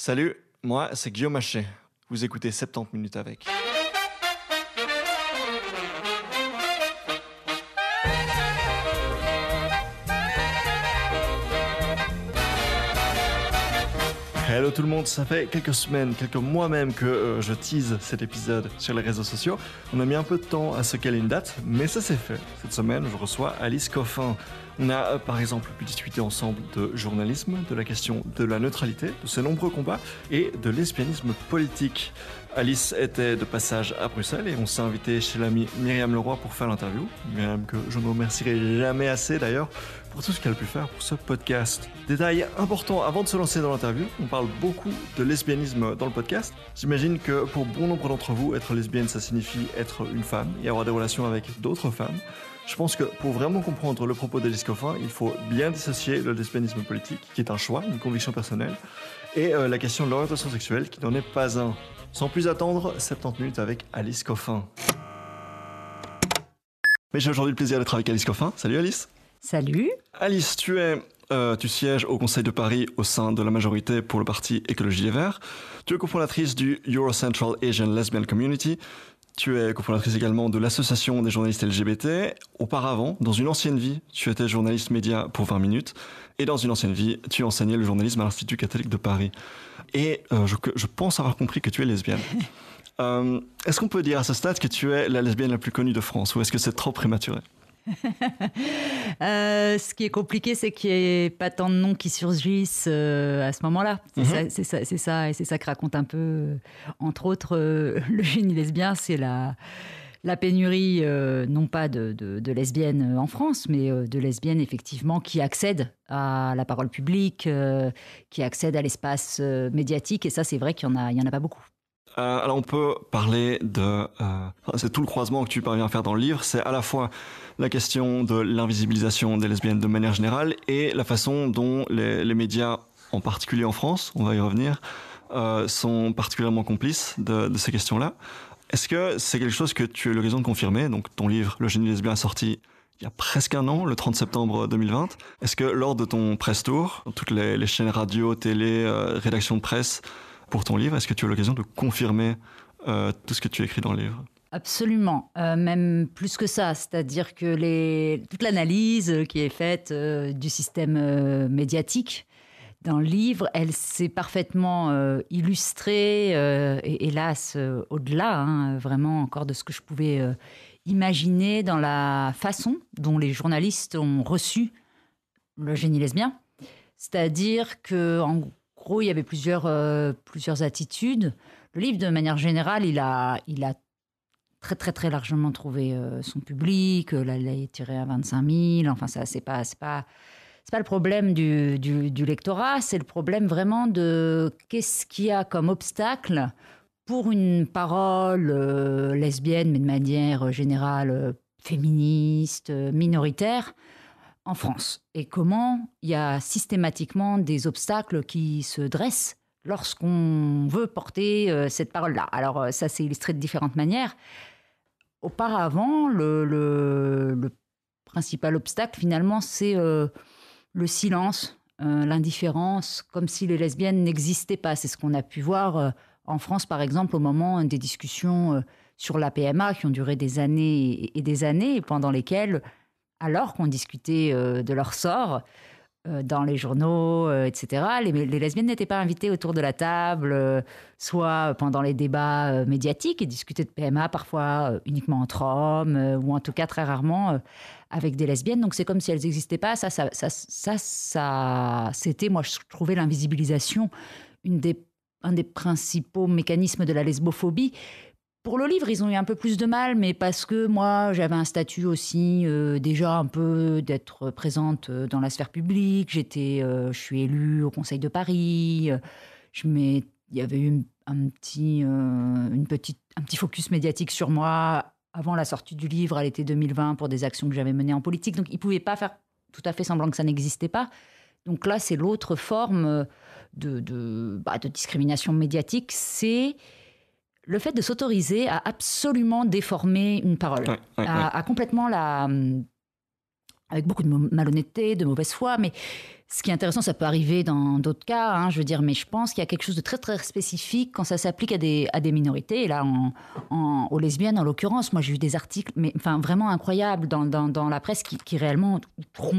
Salut, moi c'est Guillaume Haché. Vous écoutez 70 minutes avec. Hello tout le monde, ça fait quelques semaines, quelques mois même que je tease cet épisode sur les réseaux sociaux. On a mis un peu de temps à se caler une date, mais ça s'est fait. Cette semaine, je reçois Alice Coffin. On a par exemple pu discuter ensemble de journalisme, de la question de la neutralité, de ses nombreux combats et de lesbianisme politique. Alice était de passage à Bruxelles et on s'est invité chez l'amie Myriam Leroy pour faire l'interview. Myriam que je ne remercierai jamais assez d'ailleurs pour tout ce qu'elle a pu faire pour ce podcast. Détail important avant de se lancer dans l'interview, on parle beaucoup de lesbianisme dans le podcast. J'imagine que pour bon nombre d'entre vous, être lesbienne ça signifie être une femme et avoir des relations avec d'autres femmes. Je pense que pour vraiment comprendre le propos d'Alice Coffin, il faut bien dissocier le lesbianisme politique, qui est un choix, une conviction personnelle, et la question de l'orientation sexuelle, qui n'en est pas un. Sans plus attendre, 70 minutes avec Alice Coffin. Mais j'ai aujourd'hui le plaisir d'être avec Alice Coffin. Salut Alice. Salut. Alice, tu sièges au Conseil de Paris au sein de la majorité pour le parti Écologie Les Verts. Tu es cofondatrice du Euro-Central Asian Lesbian Community. Tu es cofondatrice également de l'Association des journalistes LGBT. Auparavant, dans une ancienne vie, tu étais journaliste média pour 20 minutes. Et dans une ancienne vie, tu enseignais le journalisme à l'Institut catholique de Paris. Et je pense avoir compris que tu es lesbienne. Est-ce qu'on peut dire à ce stade que tu es la lesbienne la plus connue de France, ou est-ce que c'est trop prématuré ? Ce qui est compliqué, c'est qu'il n'y ait pas tant de noms qui surgissent à ce moment-là. C'est ça, et c'est ça que raconte un peu, entre autres, le génie lesbien, c'est la pénurie, non pas de lesbiennes en France, mais de lesbiennes effectivement qui accèdent à la parole publique, qui accèdent à l'espace médiatique, et ça, c'est vrai qu'il y en a pas beaucoup. Alors on peut parler de... c'est tout le croisement que tu parviens à faire dans le livre. C'est à la fois la question de l'invisibilisation des lesbiennes de manière générale et la façon dont les médias, en particulier en France, on va y revenir, sont particulièrement complices de ces questions-là. Est-ce que c'est quelque chose que tu as eu l'occasion de confirmer ? Donc ton livre, Le génie lesbien, est sorti il y a presque un an, le 30 septembre 2020. Est-ce que lors de ton press tour, toutes les chaînes radio, télé, rédactions de presse, pour ton livre, est-ce que tu as l'occasion de confirmer tout ce que tu écris dans le livre ? Absolument, même plus que ça, c'est-à-dire que toute l'analyse qui est faite du système médiatique dans le livre, elle s'est parfaitement illustrée, et hélas, au-delà, vraiment encore de ce que je pouvais imaginer dans la façon dont les journalistes ont reçu le génie lesbien. C'est-à-dire qu'en gros, il y avait plusieurs attitudes. Le livre, de manière générale, il a très, très, très largement trouvé son public. Là, il est tiré à 25 000. Enfin, ça, c'est pas le problème du lectorat. C'est le problème vraiment de qu'est-ce qu'il y a comme obstacle pour une parole lesbienne, mais de manière générale féministe, minoritaire, en France, et comment il y a systématiquement des obstacles qui se dressent lorsqu'on veut porter cette parole-là. Alors ça s'est illustré de différentes manières. Auparavant, le principal obstacle finalement c'est le silence, l'indifférence, comme si les lesbiennes n'existaient pas. C'est ce qu'on a pu voir en France par exemple au moment des discussions sur la PMA qui ont duré des années et des années, et pendant lesquelles, alors qu'on discutait de leur sort dans les journaux, etc., les lesbiennes n'étaient pas invitées autour de la table, soit pendant les débats médiatiques, et discutaient de PMA parfois uniquement entre hommes, ou en tout cas très rarement avec des lesbiennes. Donc c'est comme si elles n'existaient pas. Ça, c'était, moi je trouvais, l'invisibilisation, un des principaux mécanismes de la lesbophobie. Pour le livre, ils ont eu un peu plus de mal, mais parce que moi, j'avais un statut aussi déjà un peu d'être présente dans la sphère publique. Je suis élue au Conseil de Paris. Il y avait eu un petit focus médiatique sur moi avant la sortie du livre à l'été 2020 pour des actions que j'avais menées en politique. Donc, ils ne pouvaient pas faire tout à fait semblant que ça n'existait pas. Donc là, c'est l'autre forme de discrimination médiatique, c'est le fait de s'autoriser à absolument déformer une parole, à complètement avec beaucoup de malhonnêteté, de mauvaise foi, mais ce qui est intéressant, ça peut arriver dans d'autres cas, hein, je veux dire, mais je pense qu'il y a quelque chose de très, très spécifique quand ça s'applique à des minorités. Et là, aux lesbiennes, en l'occurrence, moi, j'ai eu des articles, mais enfin, vraiment incroyables dans la presse qui réellement,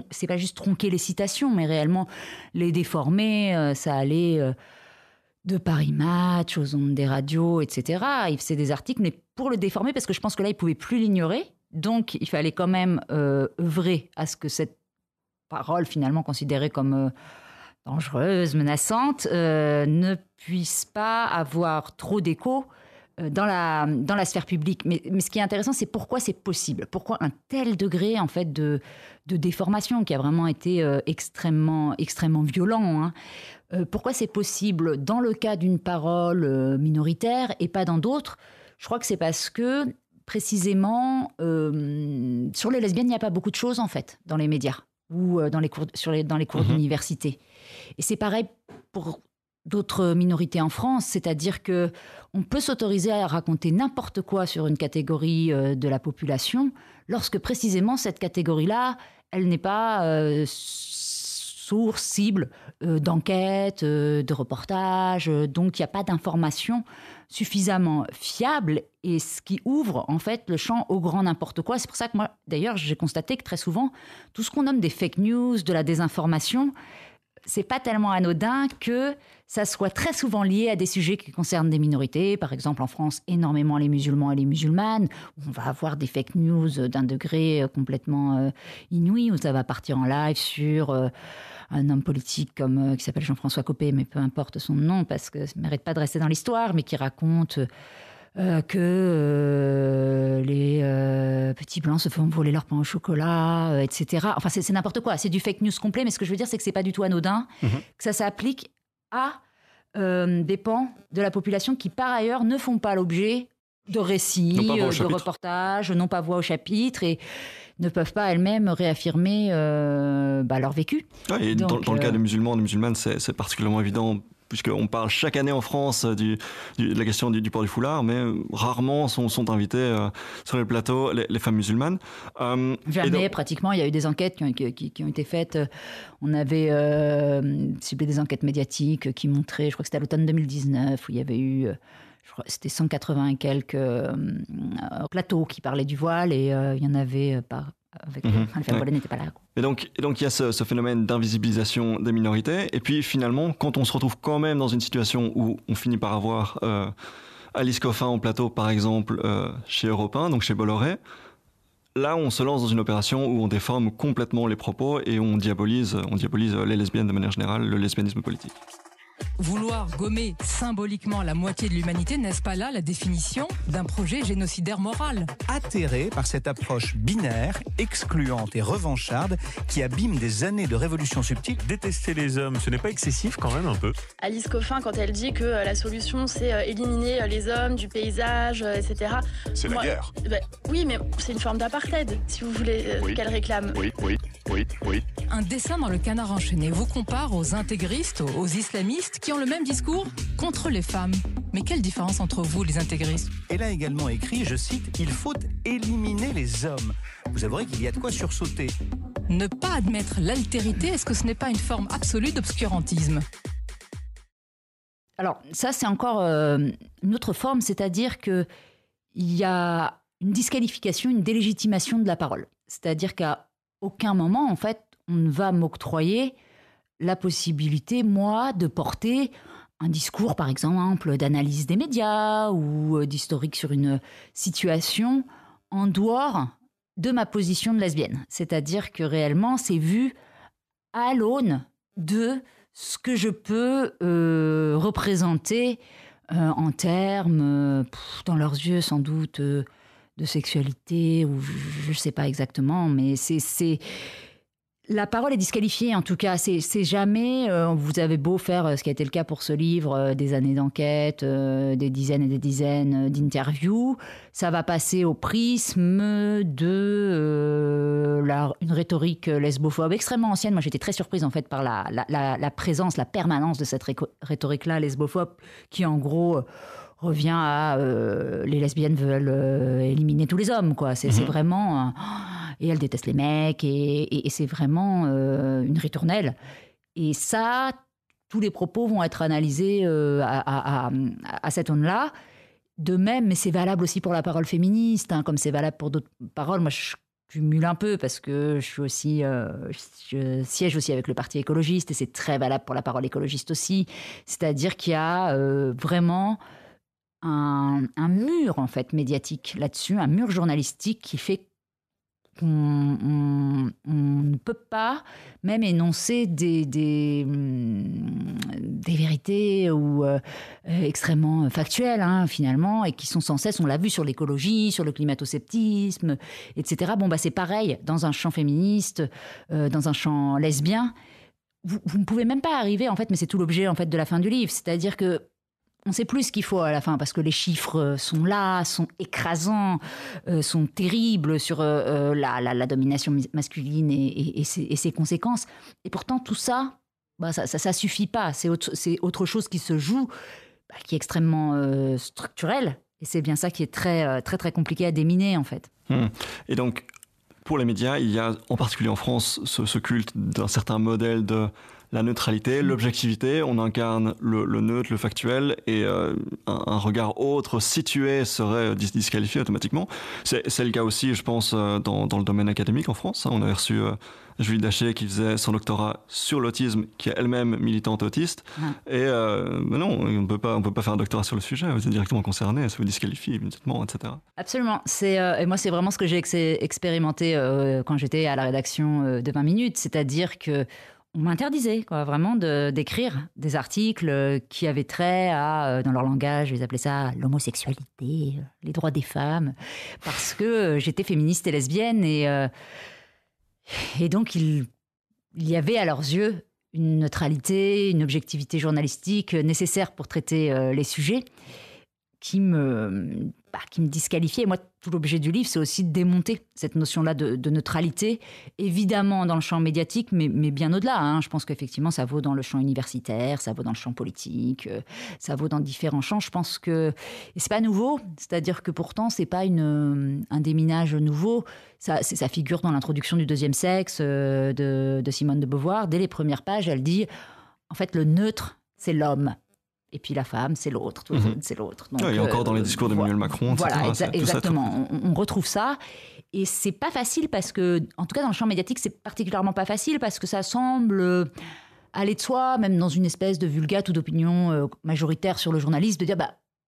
c'est pas juste tronquer les citations, mais réellement les déformer. Ça allait de Paris Match aux ondes des radios, etc. Il faisait des articles, mais pour le déformer, parce que je pense que là, il pouvait plus l'ignorer. Donc, il fallait quand même œuvrer à ce que cette parole finalement considérée comme dangereuse, menaçante, ne puisse pas avoir trop d'écho dans la sphère publique. Mais ce qui est intéressant, c'est pourquoi c'est possible. Pourquoi un tel degré en fait de déformation qui a vraiment été extrêmement violent. Hein. Pourquoi c'est possible dans le cas d'une parole minoritaire et pas dans d'autres? Je crois que c'est parce que précisément sur les lesbiennes, il n'y a pas beaucoup de choses en fait dans les médias ou dans les cours d'université. Et c'est pareil pour d'autres minorités en France, c'est-à-dire que on peut s'autoriser à raconter n'importe quoi sur une catégorie de la population, lorsque précisément cette catégorie-là, elle n'est pas source, cible d'enquête, de reportage, donc il n'y a pas d'informations suffisamment fiables, et ce qui ouvre en fait le champ au grand n'importe quoi. C'est pour ça que moi, d'ailleurs, j'ai constaté que très souvent, tout ce qu'on nomme des fake news, de la désinformation, c'est pas tellement anodin que ça soit très souvent lié à des sujets qui concernent des minorités. Par exemple, en France, énormément les musulmans et les musulmanes. On va avoir des fake news d'un degré complètement inouï, où ça va partir en live sur un homme politique qui s'appelle Jean-François Copé, mais peu importe son nom, parce que ça ne mérite pas de rester dans l'histoire, mais qui raconte que les petits blancs se font voler leur pain au chocolat, etc. Enfin, c'est n'importe quoi. C'est du fake news complet, mais ce que je veux dire, c'est que ce n'est pas du tout anodin, que ça s'applique à des pans de la population qui, par ailleurs, ne font pas l'objet de récits, de reportages, n'ont pas voix au chapitre et ne peuvent pas elles-mêmes réaffirmer leur vécu. Ouais, et donc, dans le cas des musulmans et des musulmanes, c'est particulièrement évident, puisqu'on parle chaque année en France de la question du port du foulard, mais rarement sont invitées sur les plateaux les femmes musulmanes. Jamais, pratiquement. Il y a eu des enquêtes qui ont été faites. On avait ciblé des enquêtes médiatiques qui montraient, je crois que c'était à l'automne 2019, où il y avait eu... je crois, c'était 180 et quelques plateaux qui parlaient du voile, et il y en avait avec le voile n'était pas là. Et donc il y a ce phénomène d'invisibilisation des minorités, et puis finalement, quand on se retrouve quand même dans une situation où on finit par avoir Alice Coffin en plateau, par exemple, chez Europe 1, donc chez Bolloré, là on se lance dans une opération où on déforme complètement les propos et on diabolise les lesbiennes de manière générale, le lesbianisme politique. Vouloir gommer symboliquement la moitié de l'humanité, n'est-ce pas là la définition d'un projet génocidaire moral? Atterré par cette approche binaire, excluante et revancharde qui abîme des années de révolution subtile. Détester les hommes, ce n'est pas excessif quand même un peu? Alice Coffin, quand elle dit que la solution c'est éliminer les hommes du paysage, etc. C'est la guerre. Oui, mais c'est une forme d'apartheid, si vous voulez, qu'elle réclame. Oui. Un dessin dans le Canard enchaîné vous compare aux intégristes, aux islamistes qui ont le même discours contre les femmes. Mais quelle différence entre vous, les intégristes? Elle a également écrit, je cite, « Il faut éliminer les hommes ». Vous avouerez qu'il y a de quoi sursauter. Ne pas admettre l'altérité, est-ce que ce n'est pas une forme absolue d'obscurantisme? Alors, ça, c'est encore une autre forme, c'est-à-dire qu'il y a une disqualification, une délégitimation de la parole. C'est-à-dire qu'à aucun moment, en fait, on ne va m'octroyer la possibilité, moi, de porter un discours, par exemple, d'analyse des médias ou d'historique sur une situation en dehors de ma position de lesbienne. C'est-à-dire que réellement, c'est vu à l'aune de ce que je peux représenter en termes, dans leurs yeux, sans doute, de sexualité, ou je ne sais pas exactement, mais c'est la parole est disqualifiée, en tout cas. C'est jamais, vous avez beau faire ce qui a été le cas pour ce livre, des années d'enquête, des dizaines et des dizaines d'interviews, ça va passer au prisme de une rhétorique lesbophobe extrêmement ancienne. Moi, j'étais très surprise, en fait, par la présence, la permanence de cette rhétorique-là lesbophobe, qui, en gros, revient à les lesbiennes veulent éliminer tous les hommes, quoi. C'est vraiment... et elle déteste les mecs, et c'est vraiment une ritournelle. Et ça, tous les propos vont être analysés à cette aune-là. De même, mais c'est valable aussi pour la parole féministe, comme c'est valable pour d'autres paroles. Moi, je cumule un peu parce que je siège aussi avec le Parti écologiste, et c'est très valable pour la parole écologiste aussi. C'est-à-dire qu'il y a vraiment un mur, en fait, médiatique là-dessus, un mur journalistique qui fait qu'on ne peut pas même énoncer des vérités ou extrêmement factuelles, finalement, et qui sont sans cesse, on l'a vu sur l'écologie, sur le climato-sceptisme, etc. C'est pareil dans un champ féministe, dans un champ lesbien. Vous ne pouvez même pas arriver, en fait, mais c'est tout l'objet, en fait, de la fin du livre. C'est-à-dire que on sait plus ce qu'il faut à la fin, parce que les chiffres sont là, sont écrasants, sont terribles sur la domination masculine et ses conséquences. Et pourtant, tout ça, ça suffit pas. C'est autre chose qui se joue, qui est extrêmement structurel. Et c'est bien ça qui est très, très, très compliqué à déminer, en fait. Et donc, pour les médias, il y a, en particulier en France, ce culte d'un certain modèle de la neutralité, l'objectivité. On incarne le neutre, le factuel, et un regard autre, situé, serait disqualifié automatiquement. C'est le cas aussi, je pense, dans le domaine académique en France. On avait reçu Julie Daché qui faisait son doctorat sur l'autisme, qui est elle-même militante autiste. Et mais non, on peut pas faire un doctorat sur le sujet. Vous êtes directement concerné, ça vous disqualifie immédiatement, etc. Absolument. Et moi, c'est vraiment ce que j'ai expérimenté quand j'étais à la rédaction de 20 minutes. C'est-à-dire que on m'interdisait vraiment d'écrire des articles qui avaient trait à, dans leur langage, ils appelaient ça l'homosexualité, les droits des femmes, parce que j'étais féministe et lesbienne, et donc il y avait à leurs yeux une neutralité, une objectivité journalistique nécessaire pour traiter les sujets qui me disqualifiait. Et moi, tout l'objet du livre, c'est aussi de démonter cette notion-là de neutralité, évidemment dans le champ médiatique, mais bien au-delà. Je pense qu'effectivement, ça vaut dans le champ universitaire, ça vaut dans le champ politique, ça vaut dans différents champs. Je pense que c'est pas nouveau, c'est-à-dire que pourtant, c'est pas un déminage nouveau. Ça figure dans l'introduction du Deuxième sexe de Simone de Beauvoir. Dès les premières pages, elle dit, en fait, le neutre, c'est l'homme. Et puis la femme, c'est l'autre, tout c'est l'autre. Donc, et encore dans les discours d'Emmanuel Macron, etc. Voilà, exactement. On retrouve ça. Et c'est pas facile parce que, en tout cas dans le champ médiatique, c'est particulièrement pas facile parce que ça semble aller de soi, même dans une espèce de vulgate ou d'opinion majoritaire sur le journaliste, de dire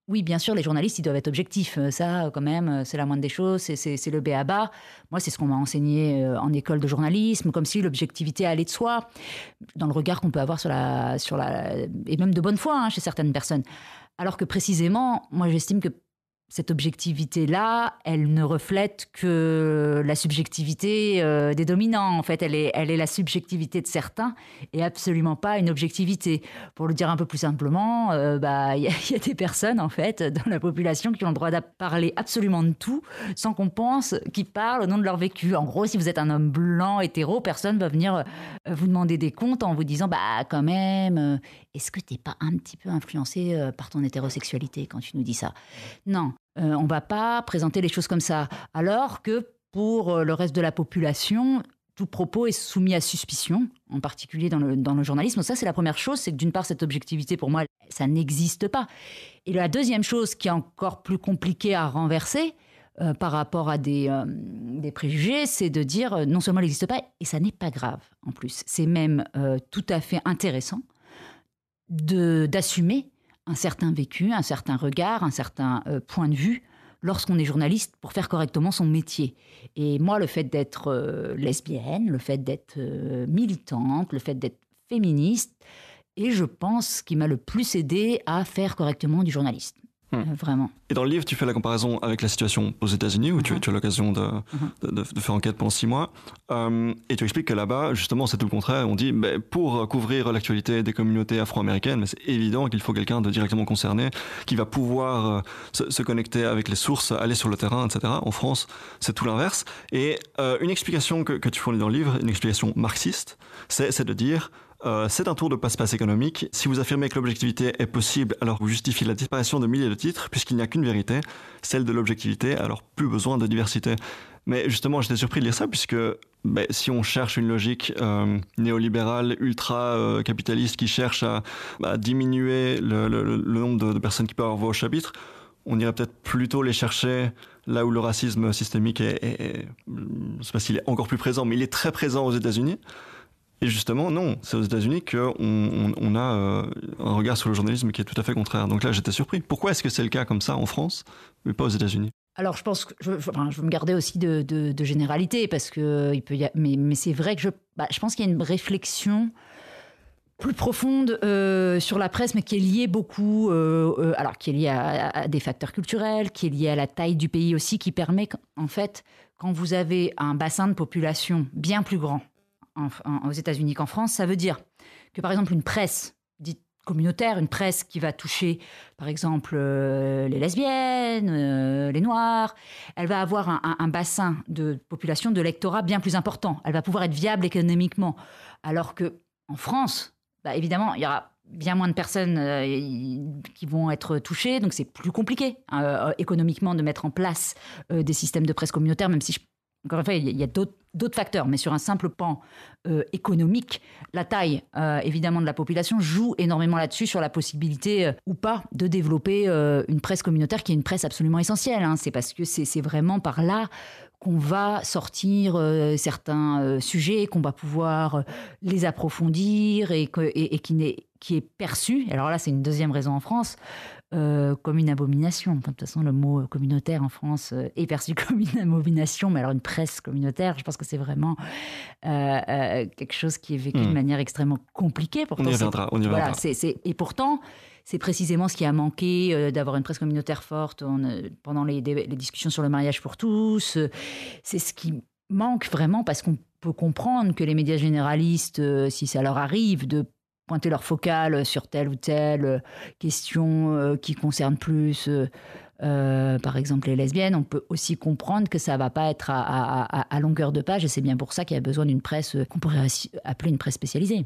oui, bien sûr, les journalistes, ils doivent être objectifs. Ça, quand même, c'est la moindre des choses, c'est le b.a.-ba. Moi, c'est ce qu'on m'a enseigné en école de journalisme, comme si l'objectivité allait de soi, dans le regard qu'on peut avoir sur la et même de bonne foi chez certaines personnes. Alors que précisément, moi, j'estime que cette objectivité-là, elle ne reflète que la subjectivité des dominants. En fait, elle est la subjectivité de certains et absolument pas une objectivité. Pour le dire un peu plus simplement, y a des personnes, en fait, dans la population qui ont le droit de parler absolument de tout sans qu'on pense qu'ils parlent au nom de leur vécu. En gros, si vous êtes un homme blanc, hétéro, personne va venir vous demander des comptes en vous disant quand même, est-ce que t'es pas un petit peu influencé par ton hétérosexualité quand tu nous dis ça ? Non. On ne va pas présenter les choses comme ça. Alors que pour le reste de la population, tout propos est soumis à suspicion, en particulier dans le journalisme. Ça, c'est la première chose, c'est que d'une part, cette objectivité, pour moi, ça n'existe pas. Et la deuxième chose qui est encore plus compliquée à renverser par rapport à des préjugés, c'est de dire non seulement elle n'existe pas, et ça n'est pas grave en plus. C'est même tout à fait intéressant d'assumer un certain vécu, un certain regard, un certain point de vue lorsqu'on est journaliste pour faire correctement son métier. Et moi, le fait d'être lesbienne, le fait d'être militante, le fait d'être féministe, et je pense ce qui m'a le plus aidé à faire correctement du journalisme. Vraiment. Et dans le livre, tu fais la comparaison avec la situation aux États-Unis, où tu as l'occasion de faire enquête pendant 6 mois. Et tu expliques que là-bas, justement, c'est tout le contraire. On dit, pour couvrir l'actualité des communautés afro-américaines, c'est évident qu'il faut quelqu'un de directement concerné, qui va pouvoir se connecter avec les sources, aller sur le terrain, etc. En France, c'est tout l'inverse. Et une explication que tu fournis dans le livre, une explication marxiste, c'est de dire... c'est un tour de passe-passe économique. Si vous affirmez que l'objectivité est possible, alors vous justifiez la disparition de milliers de titres, puisqu'il n'y a qu'une vérité, celle de l'objectivité, alors plus besoin de diversité. Mais justement, j'étais surpris de lire ça, puisque si on cherche une logique néolibérale, ultra-capitaliste, qui cherche à diminuer le nombre de personnes qui peuvent avoir voix au chapitre, on irait peut-être plutôt les chercher là où le racisme systémique est je ne sais pas s'il est encore plus présent, mais il est très présent aux États-Unis. Et justement, non, c'est aux États-Unis qu'on a un regard sur le journalisme qui est tout à fait contraire. Donc là, j'étais surpris. Pourquoi est-ce que c'est le cas comme ça en France, mais pas aux États-Unis ? Alors, je pense que je veux me garder aussi de généralité, parce que mais c'est vrai que je pense qu'il y a une réflexion plus profonde sur la presse, mais qui est liée beaucoup, qui est liée à des facteurs culturels, qui est liée à la taille du pays aussi, qui permet en fait, quand vous avez un bassin de population bien plus grand aux États-Unis qu'en France, ça veut dire que, par exemple, une presse dite communautaire, une presse qui va toucher, par exemple, les lesbiennes, les noirs, elle va avoir un bassin de population, de lectorat bien plus important. Elle va pouvoir être viable économiquement. Alors qu'en France, évidemment, il y aura bien moins de personnes qui vont être touchées, donc c'est plus compliqué économiquement de mettre en place des systèmes de presse communautaire, même si encore une fois, il y a d'autres facteurs, mais sur un simple pan économique, la taille, évidemment, de la population joue énormément là-dessus, sur la possibilité ou pas de développer une presse communautaire qui est une presse absolument essentielle. C'est parce que c'est vraiment par là qu'on va sortir certains sujets, qu'on va pouvoir les approfondir et qui est perçu, alors là c'est une deuxième raison en France, comme une abomination. De toute façon, le mot communautaire en France est perçu comme une abomination, mais alors une presse communautaire, je pense que c'est vraiment quelque chose qui est vécu de manière extrêmement compliquée. Pourtant, on y reviendra. Et pourtant, c'est précisément ce qui a manqué d'avoir une presse communautaire forte pendant les discussions sur le mariage pour tous. C'est ce qui manque vraiment, parce qu'on peut comprendre que les médias généralistes, si ça leur arrive de pointer leur focale sur telle ou telle question qui concerne plus, par exemple, les lesbiennes, on peut aussi comprendre que ça ne va pas être à longueur de page, et c'est bien pour ça qu'il y a besoin d'une presse qu'on pourrait appeler une presse spécialisée.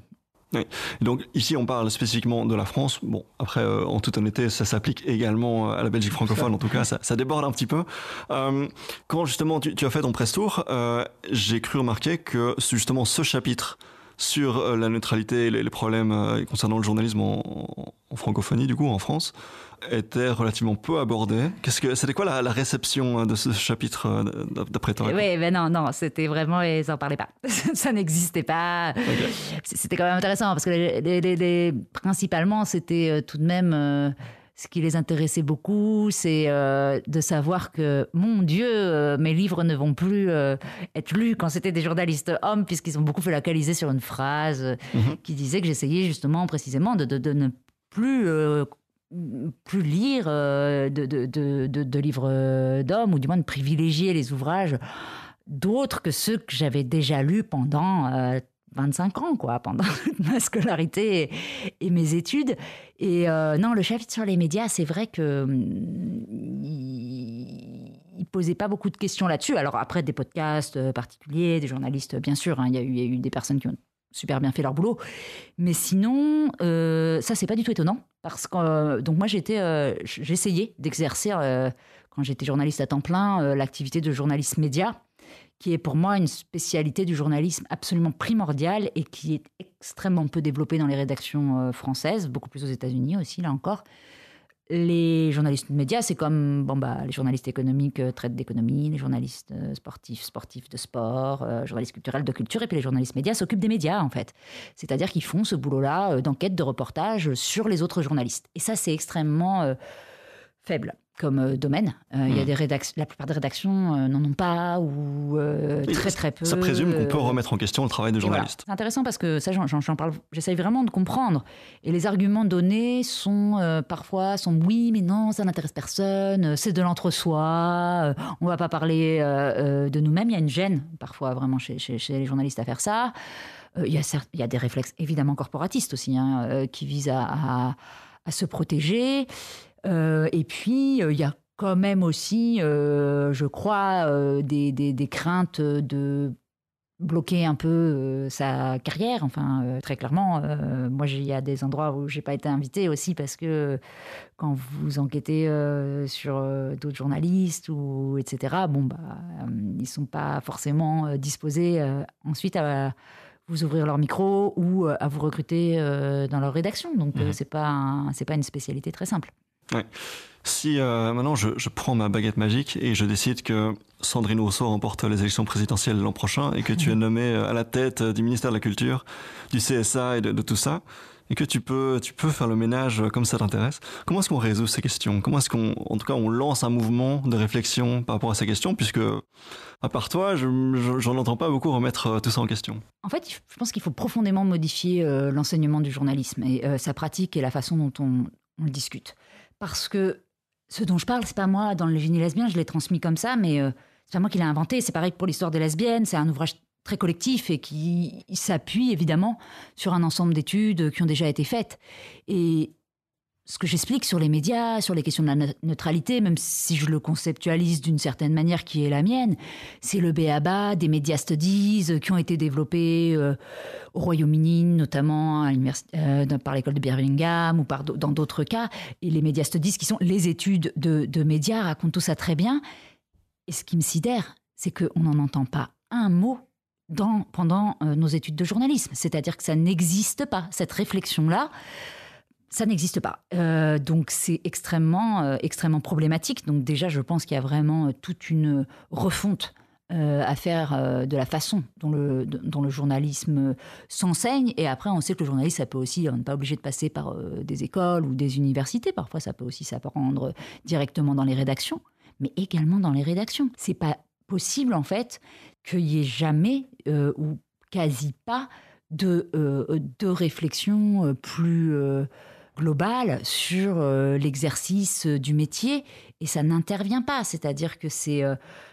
Oui. Donc ici, on parle spécifiquement de la France. Bon, après, en toute honnêteté, ça s'applique également à la Belgique francophone. En tout cas, ça déborde un petit peu. Quand justement tu as fait ton press tour, j'ai cru remarquer que justement ce chapitre sur la neutralité et les problèmes concernant le journalisme en francophonie, du coup, en France, était relativement peu abordé. C'était quoi la réception de ce chapitre d'après toi? Oui, mais non, c'était vraiment, ils n'en parlaient pas. Ça n'existait pas. Okay. C'était quand même intéressant, parce que principalement, c'était tout de même... ce qui les intéressait beaucoup, c'est de savoir que, mon Dieu, mes livres ne vont plus être lus quand c'était des journalistes hommes, puisqu'ils ont beaucoup focalisé sur une phrase qui disait que j'essayais justement, précisément, de ne plus lire de livres d'hommes, ou du moins de privilégier les ouvrages d'autres que ceux que j'avais déjà lus pendant 25 ans, pendant toute ma scolarité et mes études. Et non, le chapitre sur les médias, c'est vrai que il posait pas beaucoup de questions là-dessus. Alors après, des podcasts particuliers, des journalistes, bien sûr, il y a eu des personnes qui ont super bien fait leur boulot. Mais sinon, ça, c'est pas du tout étonnant. Parce que, donc moi, j'essayais d'exercer, quand j'étais journaliste à temps plein, l'activité de journaliste média, qui est pour moi une spécialité du journalisme absolument primordiale et qui est extrêmement peu développée dans les rédactions françaises, beaucoup plus aux États-Unis aussi, là encore. Les journalistes médias, c'est comme les journalistes économiques traitent d'économie, les journalistes sportifs de sport, journalistes culturels de culture, et puis les journalistes médias s'occupent des médias, en fait. C'est-à-dire qu'ils font ce boulot-là d'enquête, de reportage sur les autres journalistes. Et ça, c'est extrêmement faible comme domaine. Il y a la plupart des rédactions n'en ont pas, ou très peu. Ça présume qu'on peut remettre en question le travail de journaliste. Voilà. C'est intéressant parce que ça, j'en parle, j'essaye vraiment de comprendre. Et les arguments donnés sont parfois oui, mais non, ça n'intéresse personne, c'est de l'entre-soi, on ne va pas parler de nous-mêmes. Il y a une gêne parfois vraiment chez les journalistes à faire ça. Il y a des réflexes évidemment corporatistes aussi, qui visent à se protéger. Et puis, il y a quand même aussi, je crois, des craintes de bloquer un peu sa carrière. Enfin, très clairement, moi, il y a des endroits où j'ai pas été invitée aussi parce que quand vous enquêtez sur d'autres journalistes ou etc., ils sont pas forcément disposés ensuite à vous ouvrir leur micro ou à vous recruter dans leur rédaction. Donc, c'est pas une spécialité très simple. Ouais. Si maintenant je prends ma baguette magique et je décide que Sandrine Rousseau remporte les élections présidentielles l'an prochain et que tu es nommée à la tête du ministère de la Culture, du CSA et de tout ça, et que tu peux faire le ménage comme ça t'intéresse, comment est-ce qu'on résout ces questions ? Comment est-ce on lance un mouvement de réflexion par rapport à ces questions, puisque à part toi, j'en entends pas beaucoup remettre tout ça en question. En fait, je pense qu'il faut profondément modifier l'enseignement du journalisme et sa pratique et la façon dont on le discute. Parce que ce dont je parle, c'est pas moi, dans le génie lesbien, je l'ai transmis comme ça, mais c'est pas moi qui l'ai inventé. C'est pareil pour l'histoire des lesbiennes, c'est un ouvrage très collectif et qui s'appuie évidemment sur un ensemble d'études qui ont déjà été faites. Et ce que j'explique sur les médias, sur les questions de la neutralité, même si je le conceptualise d'une certaine manière qui est la mienne, c'est le b.a.-ba des media studies qui ont été développés au Royaume-Uni, notamment par l'école de Birmingham ou dans d'autres cas. Et les media studies, qui sont les études de médias, racontent tout ça très bien. Et ce qui me sidère, c'est qu'on n'en entend pas un mot pendant nos études de journalisme. C'est-à-dire que ça n'existe pas, cette réflexion-là. Ça n'existe pas. Donc, c'est extrêmement problématique. Donc, déjà, je pense qu'il y a vraiment toute une refonte à faire de la façon dont le journalisme s'enseigne. Et après, on sait que le journalisme, ça peut aussi, on n'est pas obligé de passer par des écoles ou des universités. Parfois, ça peut aussi s'apprendre directement dans les rédactions, mais également dans les rédactions. C'est pas possible, en fait, qu'il y ait jamais ou quasi pas de réflexion plus globale sur l'exercice du métier, et ça n'intervient pas. C'est-à-dire que c'est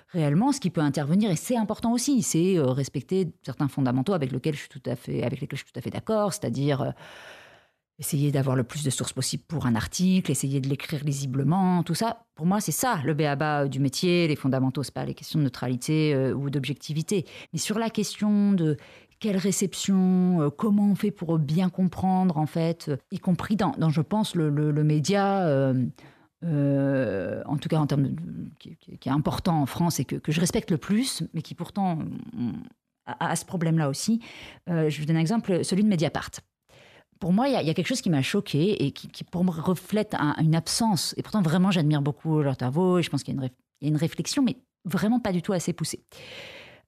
réellement ce qui peut intervenir, et c'est important aussi, c'est respecter certains fondamentaux avec lesquels je suis tout à fait d'accord, c'est-à-dire essayer d'avoir le plus de sources possible pour un article, essayer de l'écrire lisiblement, tout ça. Pour moi, c'est ça, le b.a.-ba du métier, les fondamentaux, c'est pas les questions de neutralité ou d'objectivité. Mais sur la question de quelle réception, comment on fait pour bien comprendre, en fait, y compris dans je pense, le média, en tout cas en termes qui est important en France et que je respecte le plus, mais qui pourtant a ce problème-là aussi. Je vous donne un exemple, celui de Mediapart. Pour moi, il y a quelque chose qui m'a choquée et qui pour moi, reflète une absence. Et pourtant, vraiment, j'admire beaucoup leurs travaux et je pense qu'il y a une réflexion, mais vraiment pas du tout assez poussée.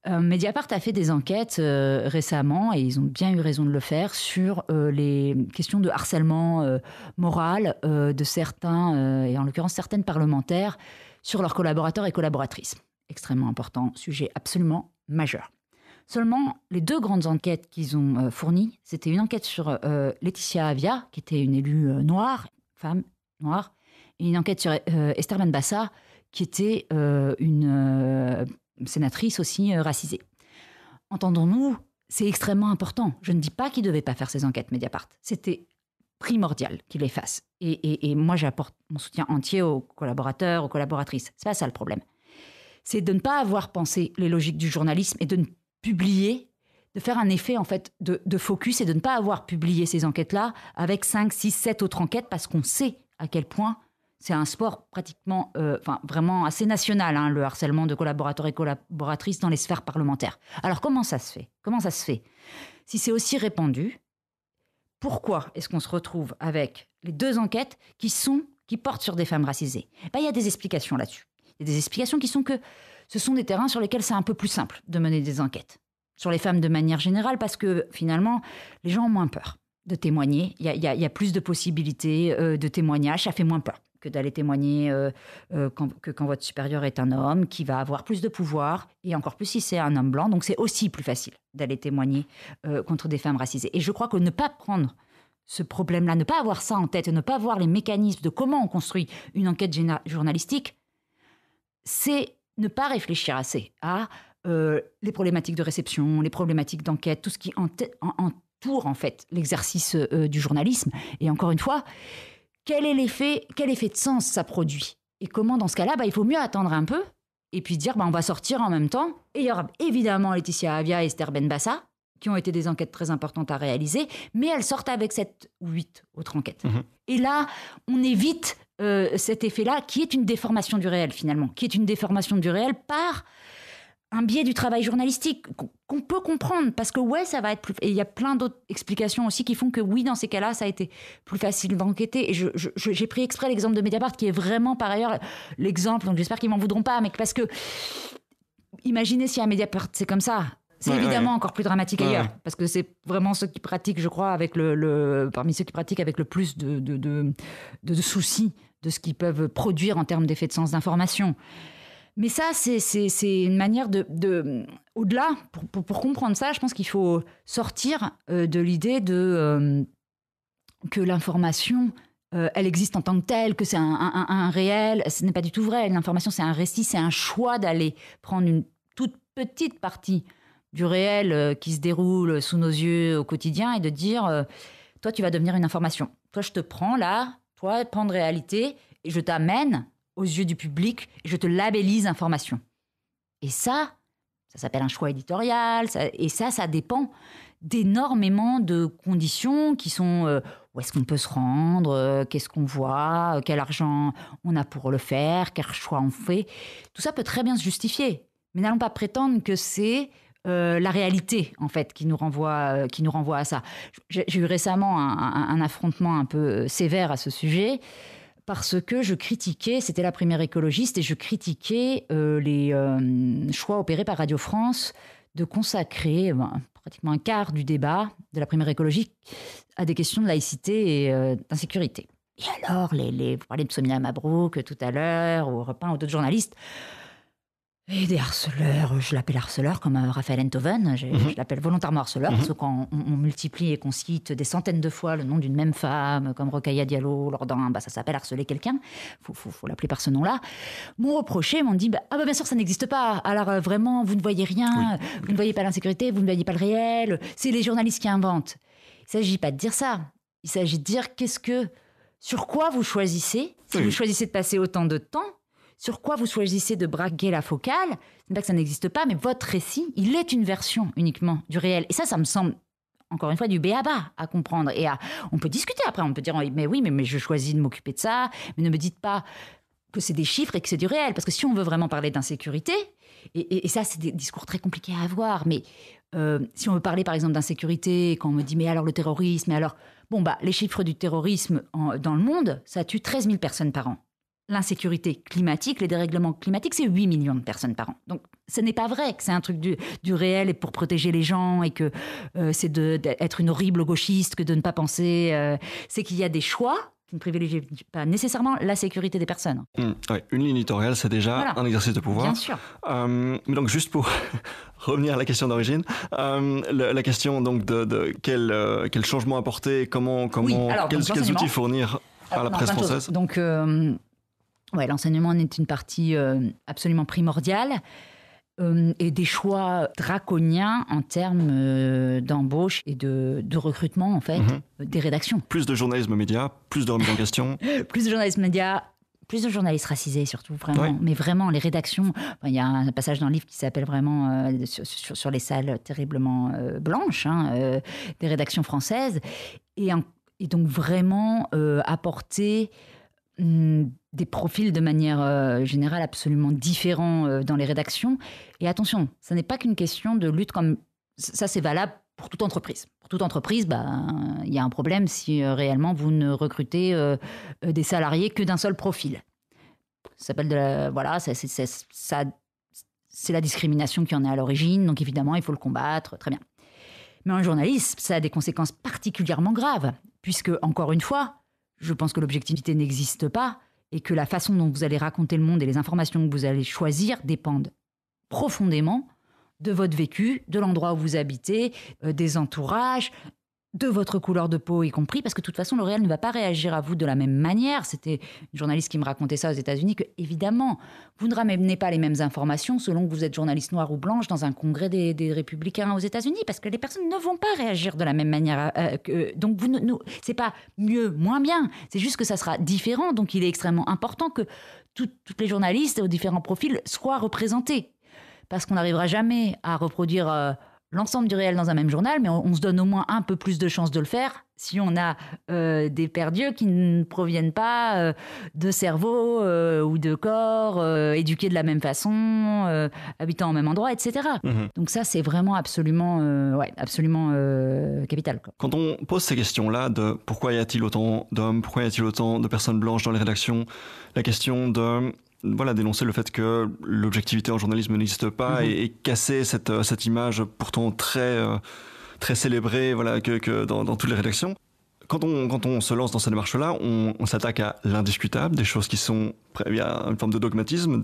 Mediapart a fait des enquêtes récemment, et ils ont bien eu raison de le faire, sur les questions de harcèlement moral de certains, et en l'occurrence certaines parlementaires, sur leurs collaborateurs et collaboratrices. Extrêmement important, sujet absolument majeur. Seulement, les deux grandes enquêtes qu'ils ont fournies, c'était une enquête sur Laetitia Avia, qui était une élue noire, femme noire, et une enquête sur Esther Benbassa, qui était une sénatrice aussi racisée. Entendons-nous, c'est extrêmement important. Je ne dis pas qu'ils ne devaient pas faire ces enquêtes, Mediapart. C'était primordial qu'ils les fassent. Et moi, j'apporte mon soutien entier aux collaborateurs, aux collaboratrices. C'est pas ça le problème. C'est de ne pas avoir pensé les logiques du journalisme et de ne publier, de faire un effet en fait de focus et de ne pas avoir publié ces enquêtes-là avec 5, 6, 7 autres enquêtes, parce qu'on sait à quel point c'est un sport pratiquement, vraiment assez national, le harcèlement de collaborateurs et collaboratrices dans les sphères parlementaires. Alors comment ça se fait ? Si c'est aussi répandu, pourquoi est-ce qu'on se retrouve avec les deux enquêtes qui portent sur des femmes racisées ? Il y a des explications là-dessus. Il y a des explications qui sont que ce sont des terrains sur lesquels c'est un peu plus simple de mener des enquêtes. Sur les femmes de manière générale, parce que finalement, les gens ont moins peur de témoigner. Il y a plus de possibilités de témoignage. Ça fait moins peur que d'aller témoigner quand votre supérieur est un homme, qui va avoir plus de pouvoir, et encore plus si c'est un homme blanc. Donc c'est aussi plus facile d'aller témoigner contre des femmes racisées. Et je crois que ne pas prendre ce problème-là, ne pas avoir ça en tête, ne pas voir les mécanismes de comment on construit une enquête journalistique, c'est ne pas réfléchir assez à les problématiques de réception, les problématiques d'enquête, tout ce qui entoure en fait l'exercice du journalisme. Et encore une fois, quel effet de sens ça produit ? Et comment, dans ce cas-là, il faut mieux attendre un peu et puis dire on va sortir en même temps. Et il y aura évidemment Laetitia Avia et Esther Benbassa, qui ont été des enquêtes très importantes à réaliser, mais elles sortent avec 7 ou 8 autres enquêtes. Et là, on évite cet effet-là, qui est une déformation du réel, finalement, qui est une déformation du réel par un biais du travail journalistique qu'on peut comprendre, parce que ça va être plus... Et il y a plein d'autres explications aussi qui font que dans ces cas-là, ça a été plus facile d'enquêter. Et j'ai pris exprès l'exemple de Mediapart, qui est vraiment, par ailleurs, l'exemple, donc j'espère qu'ils m'en voudront pas, mais parce que, imaginez si à Mediapart, c'est comme ça. C'est évidemment encore plus dramatique ailleurs, parce que c'est vraiment ceux qui pratiquent, je crois, parmi ceux qui pratiquent avec le plus de soucis de ce qu'ils peuvent produire en termes d'effet de sens d'information. Mais ça, c'est une manière au-delà, pour comprendre ça, je pense qu'il faut sortir de l'idée que l'information, elle existe en tant que telle, que c'est un réel. Ce n'est pas du tout vrai. L'information, c'est un récit, c'est un choix d'aller prendre une toute petite partie du réel qui se déroule sous nos yeux au quotidien et de dire toi, tu vas devenir une information. Toi, je te prends là, toi, pan de réalité, et je t'amène aux yeux du public et je te labellise information. Et ça s'appelle un choix éditorial, ça dépend d'énormément de conditions qui sont où est-ce qu'on peut se rendre, qu'est-ce qu'on voit, quel argent on a pour le faire, quel choix on fait. Tout ça peut très bien se justifier, mais n'allons pas prétendre que c'est la réalité, en fait, qui nous renvoie à ça. J'ai eu récemment un affrontement un peu sévère à ce sujet, parce que je critiquais, c'était la Première écologiste, et je critiquais les choix opérés par Radio France de consacrer pratiquement un quart du débat de la Première écologie à des questions de laïcité et d'insécurité. Et alors, vous parlez de Sonia Mabrouk tout à l'heure, ou Europe 1, ou d'autres journalistes, et des harceleurs, je l'appelle harceleur comme Raphaël Enthoven, je l'appelle volontairement harceleur, parce que quand on multiplie et qu'on cite des centaines de fois le nom d'une même femme, comme Rokhaya Diallo, ça s'appelle harceler quelqu'un, faut l'appeler par ce nom-là. M'ont reproché, m'ont dit, bien sûr, ça n'existe pas, alors vraiment, vous ne voyez rien, vous ne voyez pas l'insécurité, vous ne voyez pas le réel, c'est les journalistes qui inventent. Il ne s'agit pas de dire ça, il s'agit de dire sur quoi vous choisissez, si vous choisissez de passer autant de temps, sur quoi vous choisissez de braquer la focale. Ce n'est pas que ça n'existe pas, mais votre récit, il est une version uniquement du réel. Et ça me semble, encore une fois, du b.a.-ba à comprendre. Et on peut discuter après, on peut dire, mais je choisis de m'occuper de ça, mais ne me dites pas que c'est des chiffres et que c'est du réel. Parce que si on veut vraiment parler d'insécurité, et ça, c'est des discours très compliqués à avoir, mais si on veut parler, par exemple, d'insécurité, quand on me dit, mais alors le terrorisme, les chiffres du terrorisme dans le monde, ça tue 13 000 personnes par an. L'insécurité climatique, les dérèglements climatiques, c'est 8 millions de personnes par an. Donc, ce n'est pas vrai que c'est un truc du réel et pour protéger les gens et que c'est d'être une horrible gauchiste que de ne pas penser. C'est qu'il y a des choix qui ne privilégient pas nécessairement la sécurité des personnes. Une ligne éditoriale, c'est déjà un exercice de pouvoir. Bien sûr. Mais donc, juste pour revenir à la question d'origine, la question donc de quel changement apporter, quels outils fournir à la presse française. Donc, l'enseignement est une partie absolument primordiale et des choix draconiens en termes d'embauche et de recrutement, en fait, des rédactions. Plus de journalisme média, plus de remise en question. Plus de journalisme média, plus de journalistes racisés surtout, vraiment. Ouais. Mais vraiment, les rédactions... Il y a un passage dans le livre qui s'appelle vraiment sur les salles terriblement blanches, des rédactions françaises. Et donc vraiment apporter... des profils de manière générale absolument différents dans les rédactions. Et attention, ça n'est pas qu'une question de lutte comme... Ça, c'est valable pour toute entreprise. Pour toute entreprise, il y a un problème si réellement vous ne recrutez des salariés que d'un seul profil. Ça s'appelle c'est la discrimination qui en est à l'origine, donc évidemment, il faut le combattre, très bien. Mais en journalisme, ça a des conséquences particulièrement graves, puisque, encore une fois, je pense que l'objectivité n'existe pas et que la façon dont vous allez raconter le monde et les informations que vous allez choisir dépendent profondément de votre vécu, de l'endroit où vous habitez, des entourages, de votre couleur de peau y compris, parce que de toute façon, le réel ne va pas réagir à vous de la même manière. C'était une journaliste qui me racontait ça aux États-Unis, que évidemment, vous ne ramenez pas les mêmes informations selon que vous êtes journaliste noire ou blanche dans un congrès des républicains aux États-Unis, parce que les personnes ne vont pas réagir de la même manière. Donc, c'est pas mieux, moins bien, c'est juste que ça sera différent. Donc, il est extrêmement important que toutes les journalistes aux différents profils soient représentés, parce qu'on n'arrivera jamais à reproduire l'ensemble du réel dans un même journal, mais on se donne au moins un peu plus de chances de le faire si on a des perdus qui ne proviennent pas de cerveaux ou de corps éduqués de la même façon, habitant au même endroit, etc. Donc ça, c'est vraiment absolument capital, quoi. Quand on pose ces questions-là de pourquoi y a-t-il autant d'hommes, pourquoi y a-t-il autant de personnes blanches dans les rédactions, la question de dénoncer le fait que l'objectivité en journalisme n'existe pas et casser cette image pourtant très célébrée que dans toutes les rédactions. Quand on se lance dans cette démarche-là, on s'attaque à l'indiscutable, des choses qui sont... Il y a une forme de dogmatisme,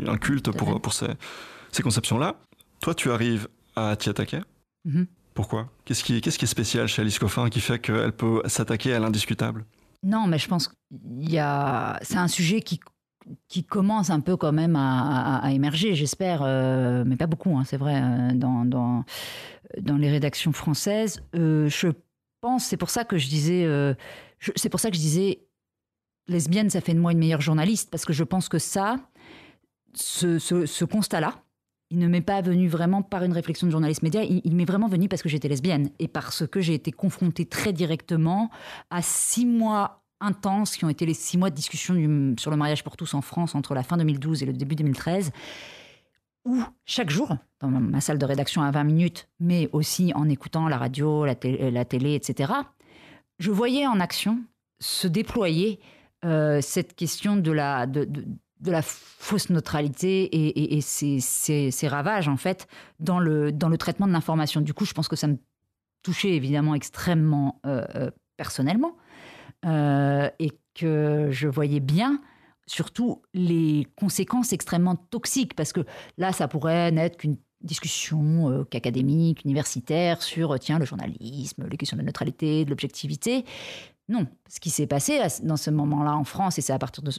un culte pour ces conceptions-là. Toi, tu arrives à t'y attaquer. Pourquoi ? Qu'est-ce qui est spécial chez Alice Coffin qui fait qu'elle peut s'attaquer à l'indiscutable ? Non, mais je pense que c'est un sujet qui commence un peu quand même à émerger, j'espère, mais pas beaucoup, c'est vrai, dans les rédactions françaises. Je pense, c'est pour ça que je disais lesbienne, ça fait de moi une meilleure journaliste, parce que je pense que ce constat-là, il ne m'est pas venu vraiment par une réflexion de journaliste média, il m'est vraiment venu parce que j'étais lesbienne et parce que j'ai été confrontée très directement à 6 mois intenses qui ont été les 6 mois de discussion sur le mariage pour tous en France entre la fin 2012 et le début 2013, où chaque jour, dans ma salle de rédaction à 20 minutes, mais aussi en écoutant la radio, la télé, etc., je voyais en action se déployer cette question de la fausse neutralité et ses ravages, en fait, dans le traitement de l'information. Du coup, je pense que ça me touchait évidemment extrêmement personnellement, et que je voyais bien surtout les conséquences extrêmement toxiques, parce que là, ça pourrait n'être qu'une discussion qu'académique, universitaire, sur le journalisme, les questions de la neutralité, de l'objectivité. Non, ce qui s'est passé dans ce moment-là en France, et c'est à partir de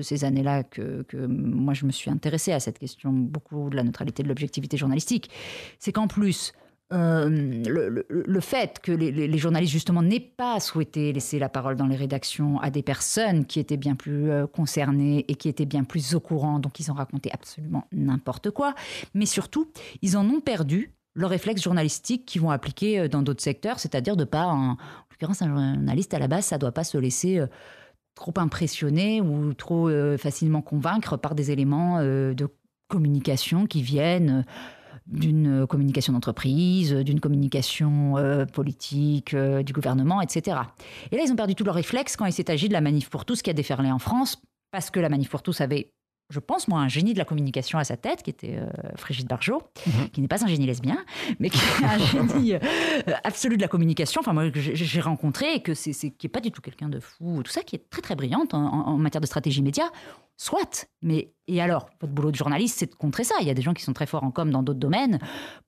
ces années-là que moi je me suis intéressée à cette question beaucoup de la neutralité, de l'objectivité journalistique, c'est qu'en plus le fait que les journalistes justement n'aient pas souhaité laisser la parole dans les rédactions à des personnes qui étaient bien plus concernées et qui étaient bien plus au courant, donc ils ont raconté absolument n'importe quoi, mais surtout ils en ont perdu le réflexe journalistique qu'ils vont appliquer dans d'autres secteurs, c'est-à-dire de pas, en l'occurrence un journaliste à la base, ça doit pas se laisser trop impressionner ou trop facilement convaincre par des éléments de communication qui viennent d'une communication d'entreprise, d'une communication politique, du gouvernement, etc. Et là, ils ont perdu tout leur réflexe quand il s'est agi de la Manif pour tous qui a déferlé en France, parce que la Manif pour tous avait, je pense, moi, un génie de la communication à sa tête, qui était Frigide Barjot, qui n'est pas un génie lesbien, mais qui est un génie absolu de la communication, enfin, moi, que j'ai rencontré, et qui n'est pas du tout quelqu'un de fou, tout ça, qui est très, très brillante en matière de stratégie média. Soit, mais et alors, votre boulot de journaliste, c'est de contrer ça. Il y a des gens qui sont très forts en com dans d'autres domaines.